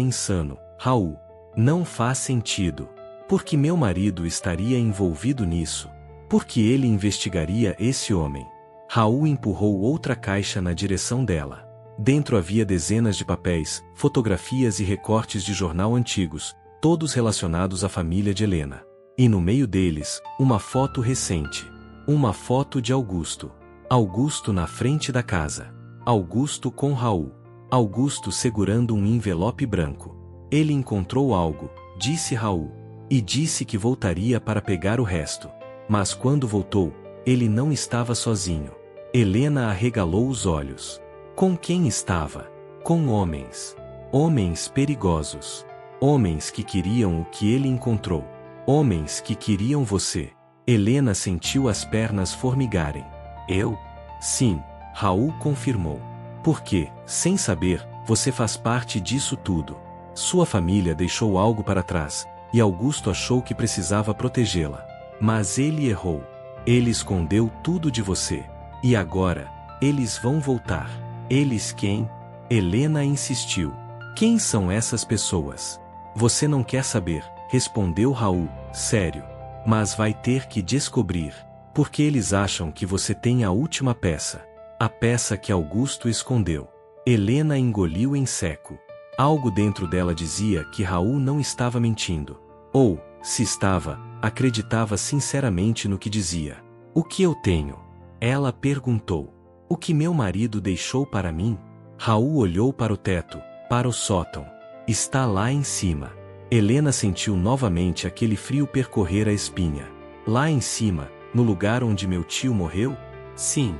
insano, Raul. Não faz sentido. Por que meu marido estaria envolvido nisso? Por que ele investigaria esse homem? Raul empurrou outra caixa na direção dela. Dentro havia dezenas de papéis, fotografias e recortes de jornal antigos, todos relacionados à família de Helena. E no meio deles, uma foto recente. Uma foto de Augusto. Augusto na frente da casa. Augusto com Raul. Augusto segurando um envelope branco. Ele encontrou algo, disse Raul. E disse que voltaria para pegar o resto. Mas quando voltou, ele não estava sozinho. Helena arregalou os olhos. Com quem estava? Com homens. Homens perigosos. Homens que queriam o que ele encontrou. Homens que queriam você. Helena sentiu as pernas formigarem. Eu? Sim, Raul confirmou. Porque, sem saber, você faz parte disso tudo. Sua família deixou algo para trás, e Augusto achou que precisava protegê-la. Mas ele errou. Ele escondeu tudo de você. E agora, eles vão voltar. Eles quem? Helena insistiu. Quem são essas pessoas? Você não quer saber, respondeu Raul, sério. Mas vai ter que descobrir, porque eles acham que você tem a última peça. A peça que Augusto escondeu. Helena engoliu em seco. Algo dentro dela dizia que Raul não estava mentindo. Ou, se estava, acreditava sinceramente no que dizia. O que eu tenho? Ela perguntou. O que meu marido deixou para mim? Raul olhou para o teto, para o sótão. Está lá em cima. Helena sentiu novamente aquele frio percorrer a espinha. Lá em cima, no lugar onde meu tio morreu? Sim.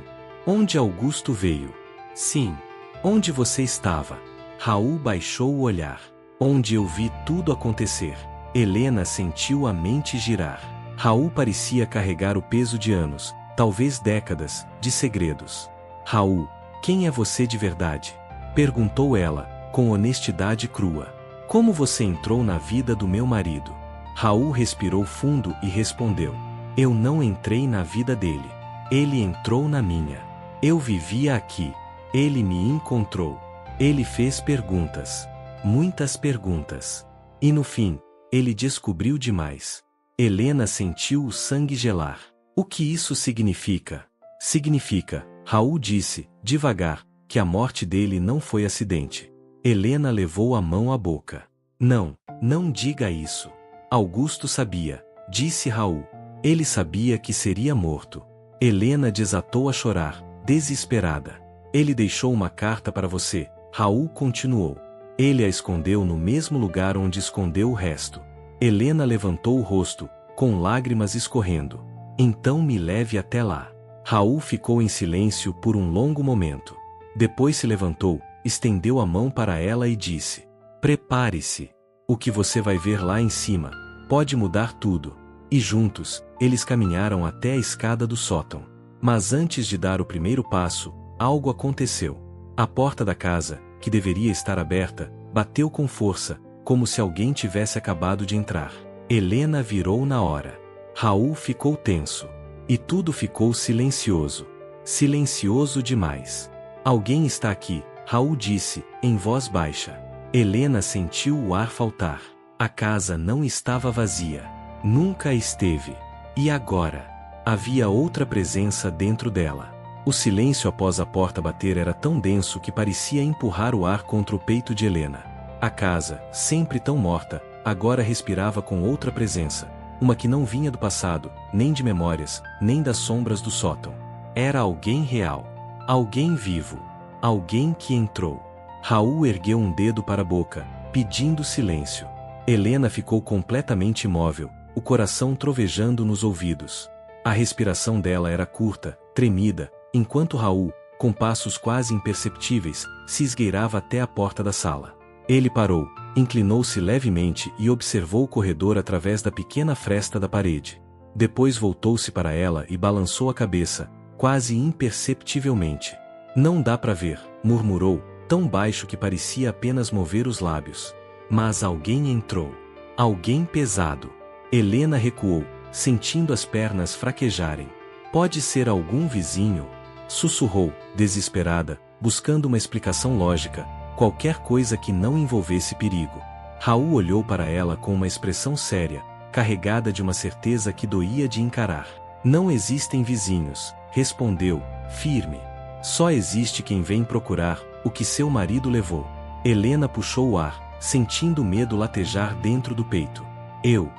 Onde Augusto veio? Sim. Onde você estava? Raul baixou o olhar. Onde eu vi tudo acontecer. Helena sentiu a mente girar. Raul parecia carregar o peso de anos, talvez décadas, de segredos. Raul, quem é você de verdade? Perguntou ela, com honestidade crua. Como você entrou na vida do meu marido? Raul respirou fundo e respondeu. Eu não entrei na vida dele. Ele entrou na minha. Eu vivia aqui. Ele me encontrou. Ele fez perguntas. Muitas perguntas. E no fim, ele descobriu demais. Helena sentiu o sangue gelar. O que isso significa? Significa, Raul disse, devagar, que a morte dele não foi acidente. Helena levou a mão à boca. Não, não diga isso. Augusto sabia, disse Raul. Ele sabia que seria morto. Helena desatou a chorar, desesperada. Ele deixou uma carta para você, Raul continuou. Ele a escondeu no mesmo lugar onde escondeu o resto. Helena levantou o rosto, com lágrimas escorrendo. Então me leve até lá. Raul ficou em silêncio por um longo momento. Depois se levantou, estendeu a mão para ela e disse: prepare-se. O que você vai ver lá em cima pode mudar tudo. E juntos, eles caminharam até a escada do sótão. Mas antes de dar o primeiro passo, algo aconteceu. A porta da casa, que deveria estar aberta, bateu com força, como se alguém tivesse acabado de entrar. Helena virou na hora. Raul ficou tenso. E tudo ficou silencioso. Silencioso demais. Alguém está aqui, Raul disse, em voz baixa. Helena sentiu o ar faltar. A casa não estava vazia. Nunca esteve. E agora? Havia outra presença dentro dela. O silêncio após a porta bater era tão denso que parecia empurrar o ar contra o peito de Helena. A casa, sempre tão morta, agora respirava com outra presença. Uma que não vinha do passado, nem de memórias, nem das sombras do sótão. Era alguém real. Alguém vivo. Alguém que entrou. Raul ergueu um dedo para a boca, pedindo silêncio. Helena ficou completamente imóvel, o coração trovejando nos ouvidos. A respiração dela era curta, tremida, enquanto Raul, com passos quase imperceptíveis, se esgueirava até a porta da sala. Ele parou, inclinou-se levemente e observou o corredor através da pequena fresta da parede. Depois voltou-se para ela e balançou a cabeça, quase imperceptivelmente. Não dá para ver, murmurou, tão baixo que parecia apenas mover os lábios. Mas alguém entrou. Alguém pesado. Helena recuou, sentindo as pernas fraquejarem. Pode ser algum vizinho? Sussurrou, desesperada, buscando uma explicação lógica, qualquer coisa que não envolvesse perigo. Raul olhou para ela com uma expressão séria, carregada de uma certeza que doía de encarar. Não existem vizinhos, respondeu, firme. Só existe quem vem procurar o que seu marido levou. Helena puxou o ar, sentindo o medo latejar dentro do peito. Eu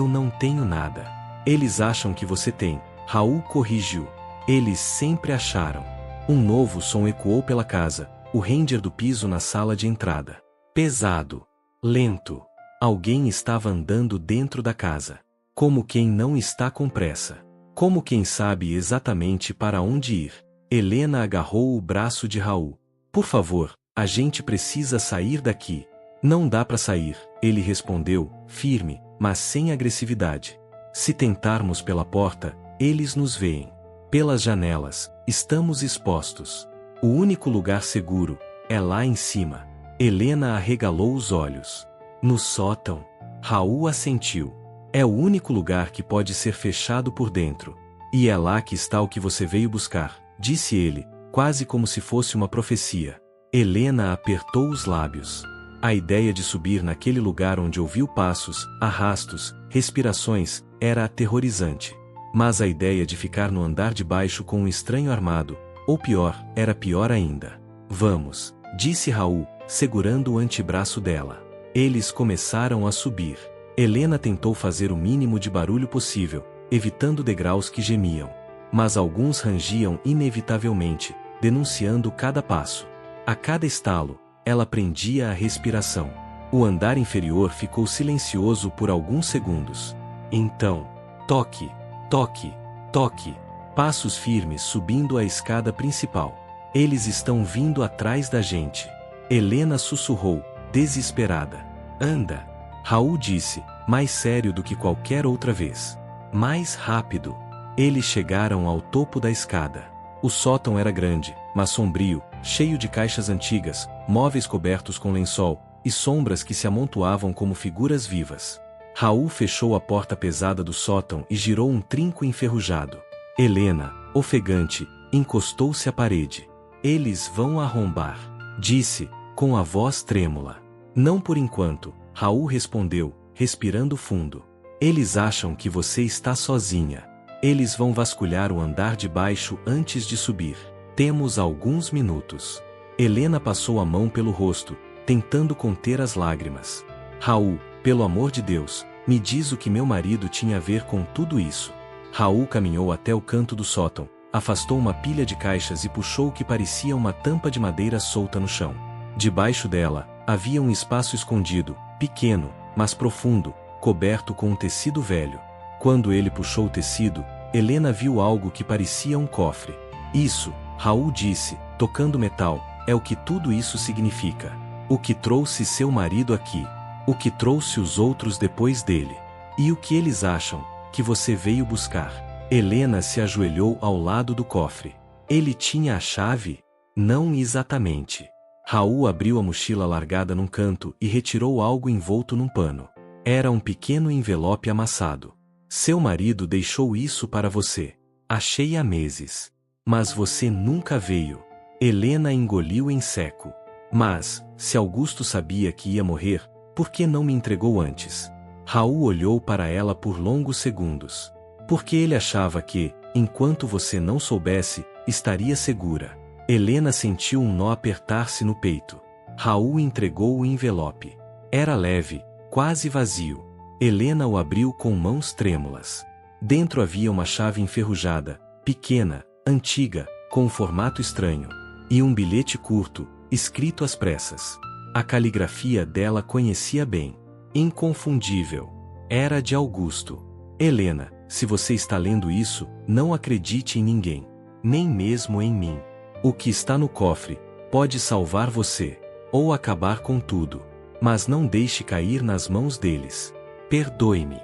não tenho nada. Eles acham que você tem, Raul corrigiu. Eles sempre acharam. Um novo som ecoou pela casa, o ranger do piso na sala de entrada. Pesado. Lento. Alguém estava andando dentro da casa. Como quem não está com pressa. Como quem sabe exatamente para onde ir. Helena agarrou o braço de Raul. Por favor, a gente precisa sair daqui. Não dá para sair, ele respondeu, firme, mas sem agressividade. Se tentarmos pela porta, eles nos veem. Pelas janelas, estamos expostos. O único lugar seguro é lá em cima. Helena arregalou os olhos. No sótão, Raul assentiu. É o único lugar que pode ser fechado por dentro. E é lá que está o que você veio buscar, disse ele, quase como se fosse uma profecia. Helena apertou os lábios. A ideia de subir naquele lugar onde ouviu passos, arrastos, respirações, era aterrorizante. Mas a ideia de ficar no andar de baixo com um estranho armado, ou pior, era pior ainda. Vamos, disse Raul, segurando o antebraço dela. Eles começaram a subir. Helena tentou fazer o mínimo de barulho possível, evitando degraus que gemiam. Mas alguns rangiam inevitavelmente, denunciando cada passo. A cada estalo, ela prendia a respiração. O andar inferior ficou silencioso por alguns segundos. Então, toque, toque, toque. Passos firmes subindo a escada principal. Eles estão vindo atrás da gente. Helena sussurrou, desesperada. Anda. Raul disse, mais sério do que qualquer outra vez. Mais rápido. Eles chegaram ao topo da escada. O sótão era grande, mas sombrio, cheio de caixas antigas, móveis cobertos com lençol, e sombras que se amontoavam como figuras vivas. Raul fechou a porta pesada do sótão e girou um trinco enferrujado. Helena, ofegante, encostou-se à parede. Eles vão arrombar, disse, com a voz trêmula. Não por enquanto, Raul respondeu, respirando fundo. Eles acham que você está sozinha. Eles vão vasculhar o andar de baixo antes de subir. Temos alguns minutos. Helena passou a mão pelo rosto, tentando conter as lágrimas. Raul, pelo amor de Deus, me diz o que meu marido tinha a ver com tudo isso. Raul caminhou até o canto do sótão, afastou uma pilha de caixas e puxou o que parecia uma tampa de madeira solta no chão. Debaixo dela, havia um espaço escondido, pequeno, mas profundo, coberto com um tecido velho. Quando ele puxou o tecido, Helena viu algo que parecia um cofre. Isso, Raul disse, tocando metal, é o que tudo isso significa. O que trouxe seu marido aqui. O que trouxe os outros depois dele. E o que eles acham que você veio buscar. Helena se ajoelhou ao lado do cofre. Ele tinha a chave? Não exatamente. Raul abriu a mochila largada num canto e retirou algo envolto num pano. Era um pequeno envelope amassado. Seu marido deixou isso para você. Achei há meses. Mas você nunca veio. Helena engoliu em seco. Mas, se Augusto sabia que ia morrer, por que não me entregou antes? Raul olhou para ela por longos segundos. Porque ele achava que, enquanto você não soubesse, estaria segura. Helena sentiu um nó apertar-se no peito. Raul entregou o envelope. Era leve, quase vazio. Helena o abriu com mãos trêmulas. Dentro havia uma chave enferrujada, pequena, antiga, com um formato estranho. E um bilhete curto, escrito às pressas. A caligrafia dela conhecia bem. Inconfundível. Era de Augusto. Helena, se você está lendo isso, não acredite em ninguém. Nem mesmo em mim. O que está no cofre pode salvar você, ou acabar com tudo. Mas não deixe cair nas mãos deles. Perdoe-me.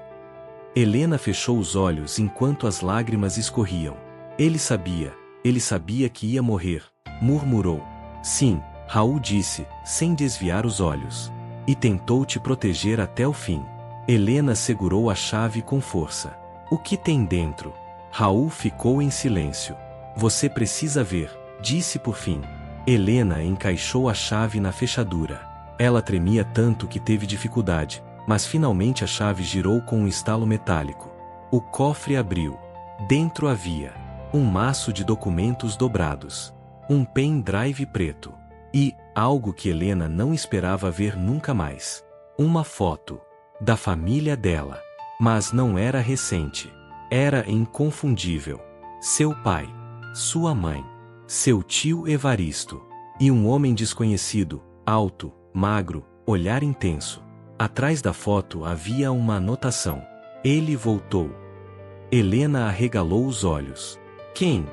Helena fechou os olhos enquanto as lágrimas escorriam. Ele sabia que ia morrer, murmurou. Sim, Raul disse, sem desviar os olhos. E tentou te proteger até o fim. Helena segurou a chave com força. O que tem dentro? Raul ficou em silêncio. Você precisa ver, disse por fim. Helena encaixou a chave na fechadura. Ela tremia tanto que teve dificuldade, mas finalmente a chave girou com um estalo metálico. O cofre abriu. Dentro havia um maço de documentos dobrados, um pendrive preto e algo que Helena não esperava ver nunca mais. Uma foto da família dela. Mas não era recente. Era inconfundível. Seu pai, sua mãe, seu tio Evaristo e um homem desconhecido, alto, magro, olhar intenso. Atrás da foto havia uma anotação. Ele voltou. Helena arregalou os olhos. Quem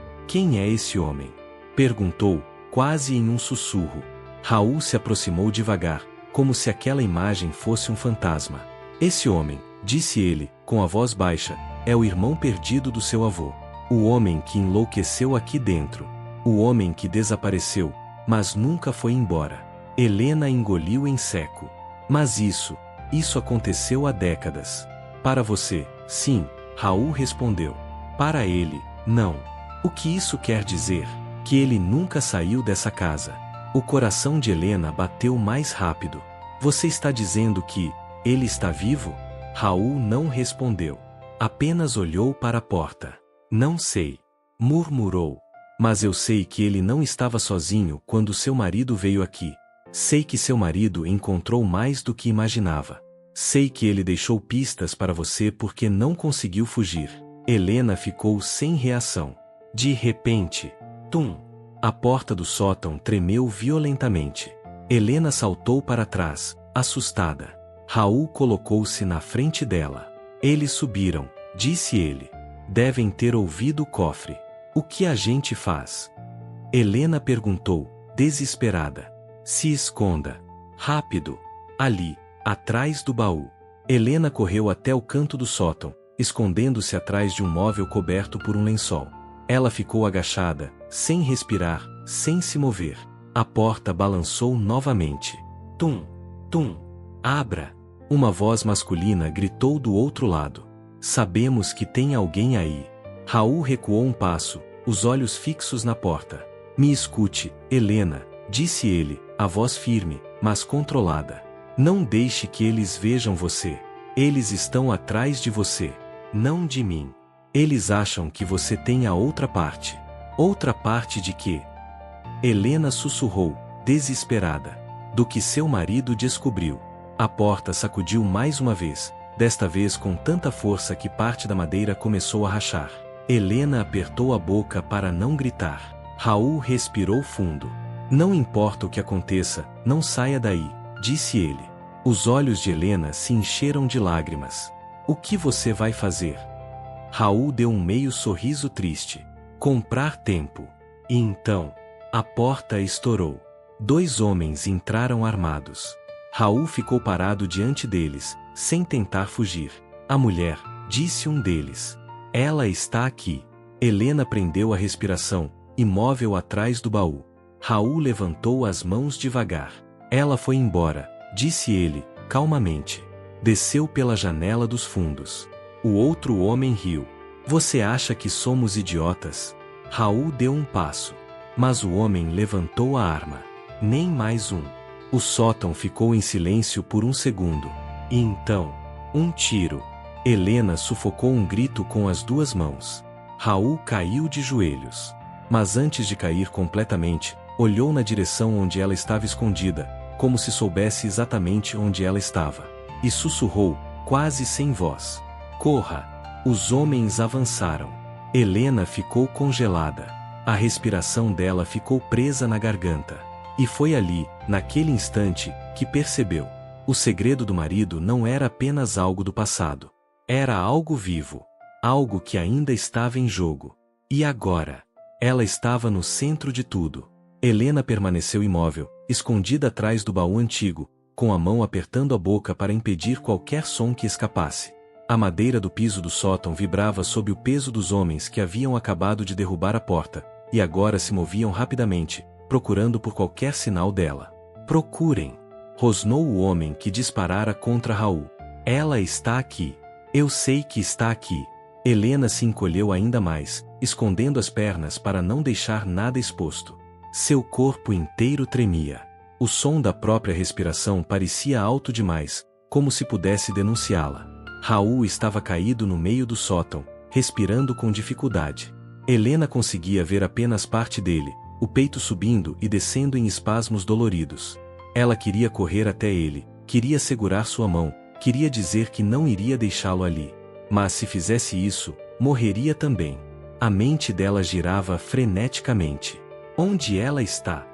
é esse homem? Perguntou, quase em um sussurro. Raul se aproximou devagar, como se aquela imagem fosse um fantasma. Esse homem, disse ele, com a voz baixa, é o irmão perdido do seu avô. O homem que enlouqueceu aqui dentro. O homem que desapareceu, mas nunca foi embora. Helena engoliu em seco. Mas isso aconteceu há décadas. Para você, sim, Raul respondeu. Para ele, não. O que isso quer dizer? Que ele nunca saiu dessa casa. O coração de Helena bateu mais rápido. Você está dizendo que ele está vivo? Raul não respondeu. Apenas olhou para a porta. Não sei. Murmurou. Mas eu sei que ele não estava sozinho quando seu marido veio aqui. Sei que seu marido encontrou mais do que imaginava. Sei que ele deixou pistas para você porque não conseguiu fugir. Helena ficou sem reação. De repente, tum! A porta do sótão tremeu violentamente. Helena saltou para trás, assustada. Raul colocou-se na frente dela. Eles subiram, disse ele. Devem ter ouvido o cofre. O que a gente faz? Helena perguntou, desesperada. Se esconda. Rápido. Ali, atrás do baú. Helena correu até o canto do sótão, escondendo-se atrás de um móvel coberto por um lençol. Ela ficou agachada, sem respirar, sem se mover. A porta balançou novamente. Tum, tum. Abra. Uma voz masculina gritou do outro lado. Sabemos que tem alguém aí. Raul recuou um passo, os olhos fixos na porta. Me escute, Helena, disse ele, a voz firme, mas controlada. Não deixe que eles vejam você. Eles estão atrás de você, não de mim. Eles acham que você tem a outra parte. Outra parte de quê? Helena sussurrou, desesperada. Do que seu marido descobriu. A porta sacudiu mais uma vez, desta vez com tanta força que parte da madeira começou a rachar. Helena apertou a boca para não gritar. Raul respirou fundo. Não importa o que aconteça, não saia daí, disse ele. Os olhos de Helena se encheram de lágrimas. O que você vai fazer? Raul deu um meio sorriso triste. Comprar tempo. E então, a porta estourou. 2 homens entraram armados. Raul ficou parado diante deles, sem tentar fugir. A mulher, disse um deles. Ela está aqui. Helena prendeu a respiração, imóvel atrás do baú. Raul levantou as mãos devagar. Ela foi embora, disse ele, calmamente. Desceu pela janela dos fundos. O outro homem riu. Você acha que somos idiotas? Raul deu um passo. Mas o homem levantou a arma. Nem mais um. O sótão ficou em silêncio por um segundo. E então, um tiro. Helena sufocou um grito com as duas mãos. Raul caiu de joelhos. Mas antes de cair completamente, olhou na direção onde ela estava escondida, como se soubesse exatamente onde ela estava. E sussurrou, quase sem voz. Corra! Os homens avançaram. Helena ficou congelada. A respiração dela ficou presa na garganta. E foi ali, naquele instante, que percebeu. O segredo do marido não era apenas algo do passado. Era algo vivo. Algo que ainda estava em jogo. E agora? Ela estava no centro de tudo. Helena permaneceu imóvel, escondida atrás do baú antigo, com a mão apertando a boca para impedir qualquer som que escapasse. A madeira do piso do sótão vibrava sob o peso dos homens que haviam acabado de derrubar a porta, e agora se moviam rapidamente, procurando por qualquer sinal dela. Procurem! Rosnou o homem que disparara contra Raul. Ela está aqui. Eu sei que está aqui. Helena se encolheu ainda mais, escondendo as pernas para não deixar nada exposto. Seu corpo inteiro tremia. O som da própria respiração parecia alto demais, como se pudesse denunciá-la. Raul estava caído no meio do sótão, respirando com dificuldade. Helena conseguia ver apenas parte dele, o peito subindo e descendo em espasmos doloridos. Ela queria correr até ele, queria segurar sua mão, queria dizer que não iria deixá-lo ali. Mas se fizesse isso, morreria também. A mente dela girava freneticamente. Onde ela está?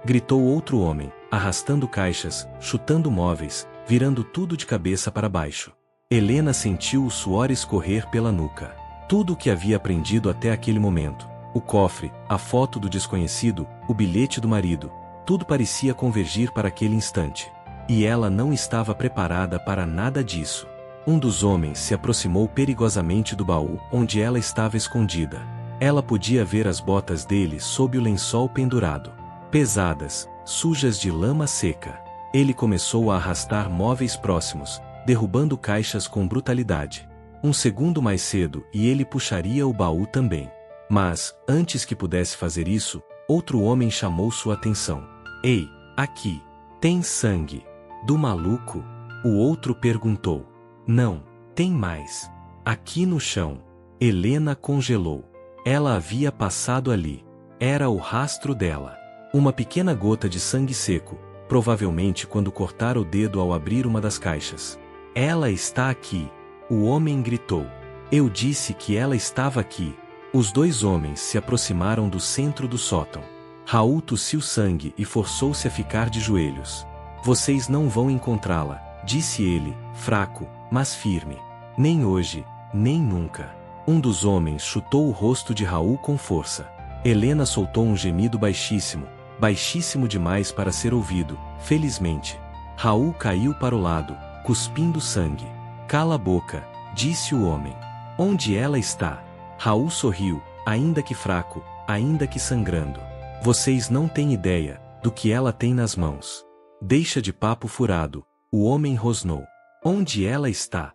Gritou outro homem, arrastando caixas, chutando móveis, virando tudo de cabeça para baixo. Helena sentiu o suor escorrer pela nuca. Tudo o que havia aprendido até aquele momento, o cofre, a foto do desconhecido, o bilhete do marido, tudo parecia convergir para aquele instante. E ela não estava preparada para nada disso. Um dos homens se aproximou perigosamente do baú onde ela estava escondida. Ela podia ver as botas dele sob o lençol pendurado. Pesadas, sujas de lama seca. Ele começou a arrastar móveis próximos, derrubando caixas com brutalidade. Um segundo mais cedo e ele puxaria o baú também. Mas, antes que pudesse fazer isso, outro homem chamou sua atenção. Ei, aqui. Tem sangue. Do maluco? O outro perguntou. Não, tem mais. Aqui no chão. Helena congelou. Ela havia passado ali. Era o rastro dela. Uma pequena gota de sangue seco, provavelmente quando cortara o dedo ao abrir uma das caixas. Ela está aqui. O homem gritou. Eu disse que ela estava aqui. Os dois homens se aproximaram do centro do sótão. Raul tossiu sangue e forçou-se a ficar de joelhos. Vocês não vão encontrá-la, disse ele, fraco, mas firme. Nem hoje, nem nunca. Um dos homens chutou o rosto de Raul com força. Helena soltou um gemido baixíssimo, baixíssimo demais para ser ouvido, felizmente. Raul caiu para o lado, cuspindo sangue. Cala a boca, disse o homem. Onde ela está? Raul sorriu, ainda que fraco, ainda que sangrando. Vocês não têm ideia do que ela tem nas mãos. Deixa de papo furado, o homem rosnou. Onde ela está?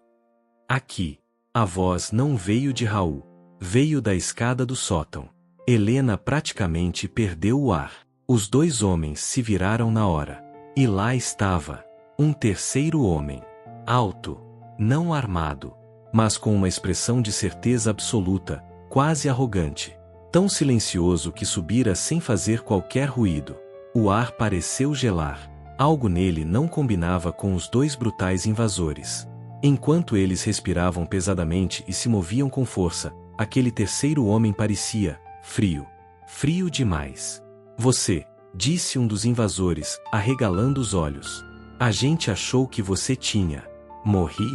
Aqui. A voz não veio de Raul. Veio da escada do sótão. Helena praticamente perdeu o ar. Os dois homens se viraram na hora. E lá estava. Um terceiro homem. Alto. Não armado. Mas com uma expressão de certeza absoluta, quase arrogante. Tão silencioso que subira sem fazer qualquer ruído. O ar pareceu gelar. Algo nele não combinava com os dois brutais invasores. Enquanto eles respiravam pesadamente e se moviam com força, aquele terceiro homem parecia frio. Frio demais. Você, disse um dos invasores, arregalando os olhos. A gente achou que você tinha. Morri?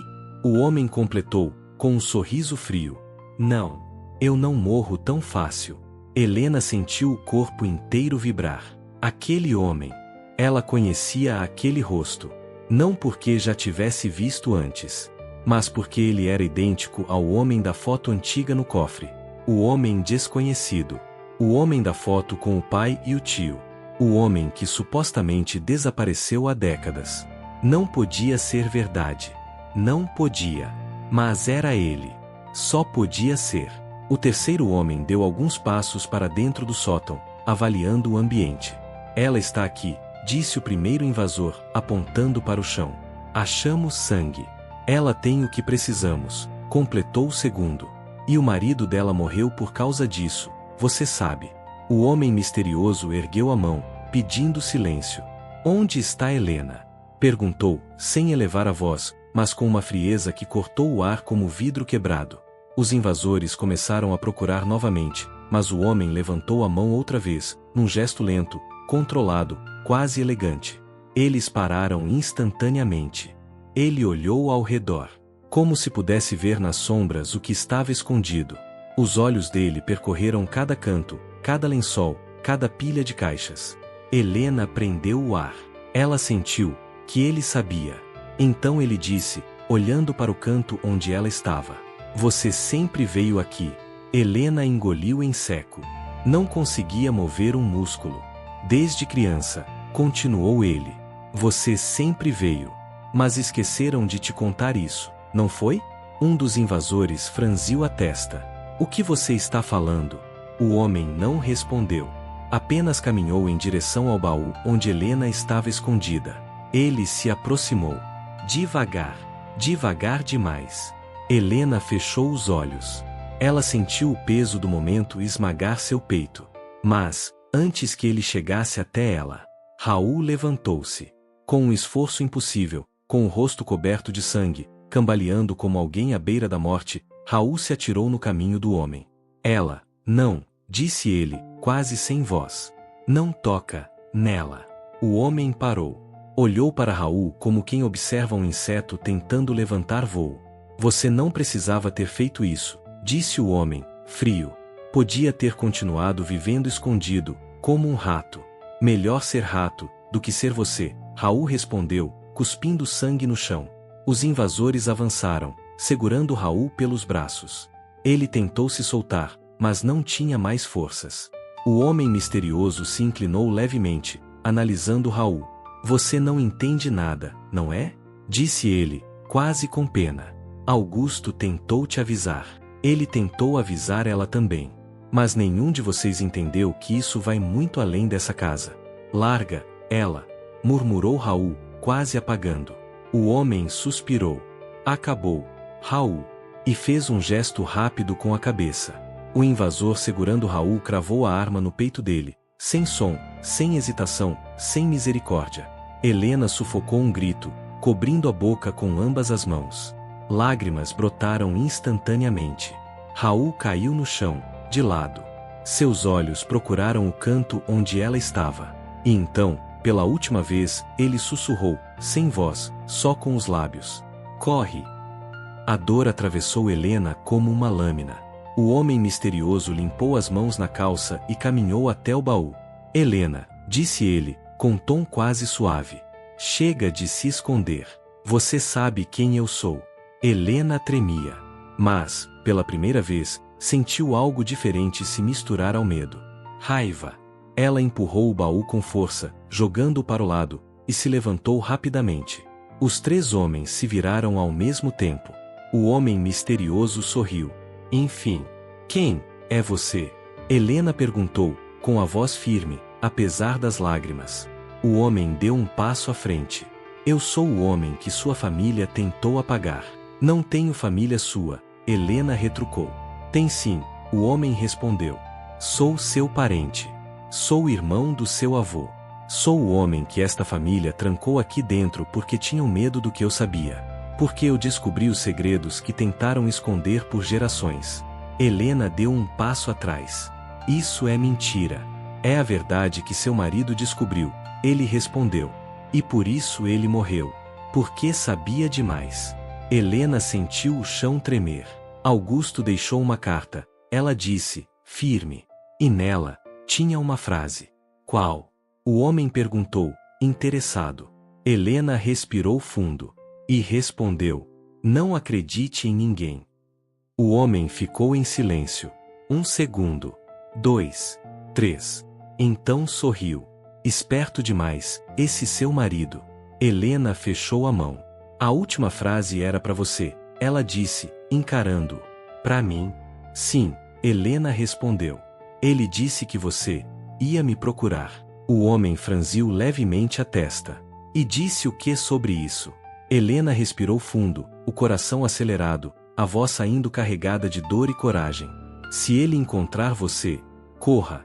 O homem completou, com um sorriso frio. Não. Eu não morro tão fácil. Helena sentiu o corpo inteiro vibrar. Aquele homem. Ela conhecia aquele rosto. Não porque já tivesse visto antes, mas porque ele era idêntico ao homem da foto antiga no cofre. O homem desconhecido. O homem da foto com o pai e o tio. O homem que supostamente desapareceu há décadas. Não podia ser verdade. Não podia. Mas era ele. Só podia ser. O terceiro homem deu alguns passos para dentro do sótão, avaliando o ambiente. Ela está aqui, disse o primeiro invasor, apontando para o chão. Achamos sangue. Ela tem o que precisamos, completou o segundo. E o marido dela morreu por causa disso, você sabe. O homem misterioso ergueu a mão, pedindo silêncio. Onde está Helena? Perguntou, sem elevar a voz, mas com uma frieza que cortou o ar como vidro quebrado. Os invasores começaram a procurar novamente, mas o homem levantou a mão outra vez, num gesto lento, controlado, quase elegante. Eles pararam instantaneamente. Ele olhou ao redor, como se pudesse ver nas sombras o que estava escondido. Os olhos dele percorreram cada canto, cada lençol, cada pilha de caixas. Helena prendeu o ar. Ela sentiu que ele sabia. Então ele disse, olhando para o canto onde ela estava. Você sempre veio aqui. Helena engoliu em seco. Não conseguia mover um músculo. Desde criança, continuou ele. Você sempre veio. Mas esqueceram de te contar isso, não foi? Um dos invasores franziu a testa. O que você está falando? O homem não respondeu. Apenas caminhou em direção ao baú onde Helena estava escondida. Ele se aproximou. Devagar. Devagar demais. Helena fechou os olhos. Ela sentiu o peso do momento esmagar seu peito. Mas, antes que ele chegasse até ela, Raul levantou-se. Com um esforço impossível, com o rosto coberto de sangue, cambaleando como alguém à beira da morte, Raul se atirou no caminho do homem. Ela, não, disse ele, quase sem voz. Não toca nela. O homem parou. Olhou para Raul como quem observa um inseto tentando levantar voo. Você não precisava ter feito isso, disse o homem, frio. Podia ter continuado vivendo escondido, como um rato. Melhor ser rato, do que ser você, Raul respondeu, cuspindo sangue no chão. Os invasores avançaram, segurando Raul pelos braços. Ele tentou se soltar, mas não tinha mais forças. O homem misterioso se inclinou levemente, analisando Raul. Você não entende nada, não é? Disse ele, quase com pena. Augusto tentou te avisar. Ele tentou avisar ela também. Mas nenhum de vocês entendeu que isso vai muito além dessa casa. Larga, ela, murmurou Raul, quase apagando. O homem suspirou. Acabou, Raul. E fez um gesto rápido com a cabeça. O invasor segurando Raul cravou a arma no peito dele, sem som, sem hesitação, sem misericórdia. Helena sufocou um grito, cobrindo a boca com ambas as mãos. Lágrimas brotaram instantaneamente. Raul caiu no chão, de lado. Seus olhos procuraram o canto onde ela estava. E então, pela última vez, ele sussurrou, sem voz, só com os lábios. Corre! A dor atravessou Helena como uma lâmina. O homem misterioso limpou as mãos na calça e caminhou até o baú. Helena, disse ele, com tom quase suave. Chega de se esconder. Você sabe quem eu sou. Helena tremia. Mas, pela primeira vez, sentiu algo diferente se misturar ao medo. Raiva. Ela empurrou o baú com força, jogando-o para o lado, e se levantou rapidamente. Os três homens se viraram ao mesmo tempo. O homem misterioso sorriu. Enfim. Quem é você? Helena perguntou, com a voz firme, apesar das lágrimas. O homem deu um passo à frente. Eu sou o homem que sua família tentou apagar. Não tenho família sua, Helena retrucou. Tem sim, o homem respondeu. Sou seu parente. Sou irmão do seu avô. Sou o homem que esta família trancou aqui dentro porque tinham medo do que eu sabia. Porque eu descobri os segredos que tentaram esconder por gerações. Helena deu um passo atrás. Isso é mentira. É a verdade que seu marido descobriu, ele respondeu. E por isso ele morreu. Porque sabia demais. Helena sentiu o chão tremer. Augusto deixou uma carta. Ela disse, firme. E nela, tinha uma frase. Qual? O homem perguntou, interessado. Helena respirou fundo. E respondeu, não acredite em ninguém. O homem ficou em silêncio. 1 segundo. 2. 3. Então sorriu. Esperto demais, esse seu marido. Helena fechou a mão. A última frase era para você, ela disse, encarando-o. Para mim? Sim, Helena respondeu. Ele disse que você ia me procurar. O homem franziu levemente a testa. E disse o que sobre isso? Helena respirou fundo, o coração acelerado, a voz saindo carregada de dor e coragem. Se ele encontrar você, corra.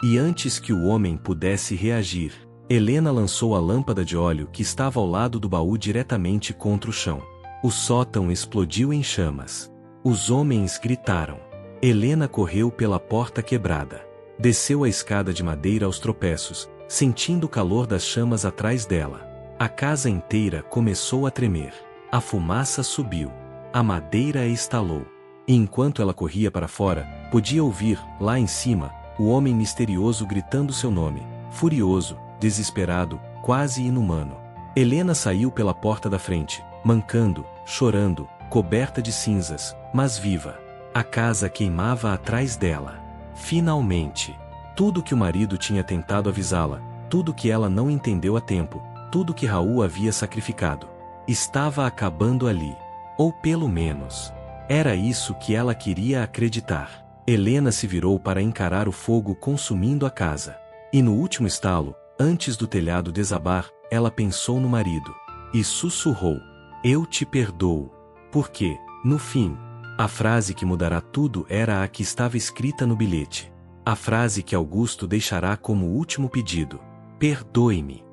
E antes que o homem pudesse reagir, Helena lançou a lâmpada de óleo que estava ao lado do baú diretamente contra o chão. O sótão explodiu em chamas. Os homens gritaram. Helena correu pela porta quebrada. Desceu a escada de madeira aos tropeços, sentindo o calor das chamas atrás dela. A casa inteira começou a tremer. A fumaça subiu. A madeira estalou. E enquanto ela corria para fora, podia ouvir, lá em cima, o homem misterioso gritando seu nome, furioso, desesperado, quase inumano. Helena saiu pela porta da frente, mancando, chorando, coberta de cinzas, mas viva. A casa queimava atrás dela. Finalmente. Tudo que o marido tinha tentado avisá-la, tudo que ela não entendeu a tempo, tudo que Raul havia sacrificado, estava acabando ali. Ou pelo menos, era isso que ela queria acreditar. Helena se virou para encarar o fogo consumindo a casa. E no último estalo, antes do telhado desabar, ela pensou no marido. E sussurrou: eu te perdoo. Porque, no fim, a frase que mudará tudo era a que estava escrita no bilhete. A frase que Augusto deixará como último pedido: perdoe-me.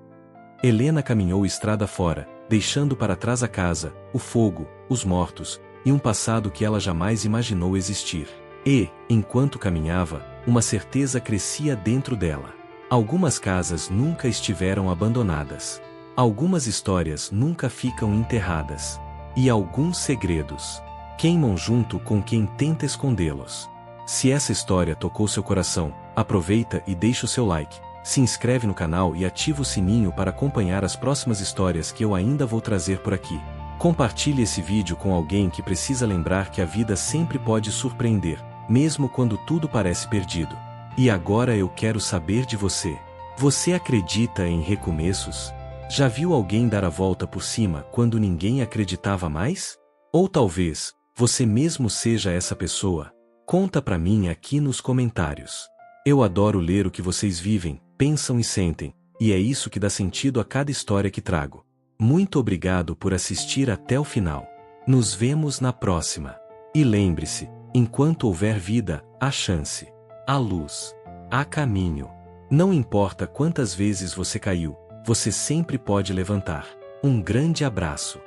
Helena caminhou estrada fora, deixando para trás a casa, o fogo, os mortos, e um passado que ela jamais imaginou existir. E, enquanto caminhava, uma certeza crescia dentro dela. Algumas casas nunca estiveram abandonadas. Algumas histórias nunca ficam enterradas. E alguns segredos queimam junto com quem tenta escondê-los. Se essa história tocou seu coração, aproveita e deixa o seu like, se inscreve no canal e ativa o sininho para acompanhar as próximas histórias que eu ainda vou trazer por aqui. Compartilhe esse vídeo com alguém que precisa lembrar que a vida sempre pode surpreender, mesmo quando tudo parece perdido. E agora eu quero saber de você. Você acredita em recomeços? Já viu alguém dar a volta por cima quando ninguém acreditava mais? Ou talvez, você mesmo seja essa pessoa? Conta pra mim aqui nos comentários. Eu adoro ler o que vocês vivem, pensam e sentem, e é isso que dá sentido a cada história que trago. Muito obrigado por assistir até o final. Nos vemos na próxima. E lembre-se, enquanto houver vida, há chance. Há luz. Há caminho. Não importa quantas vezes você caiu, você sempre pode levantar. Um grande abraço.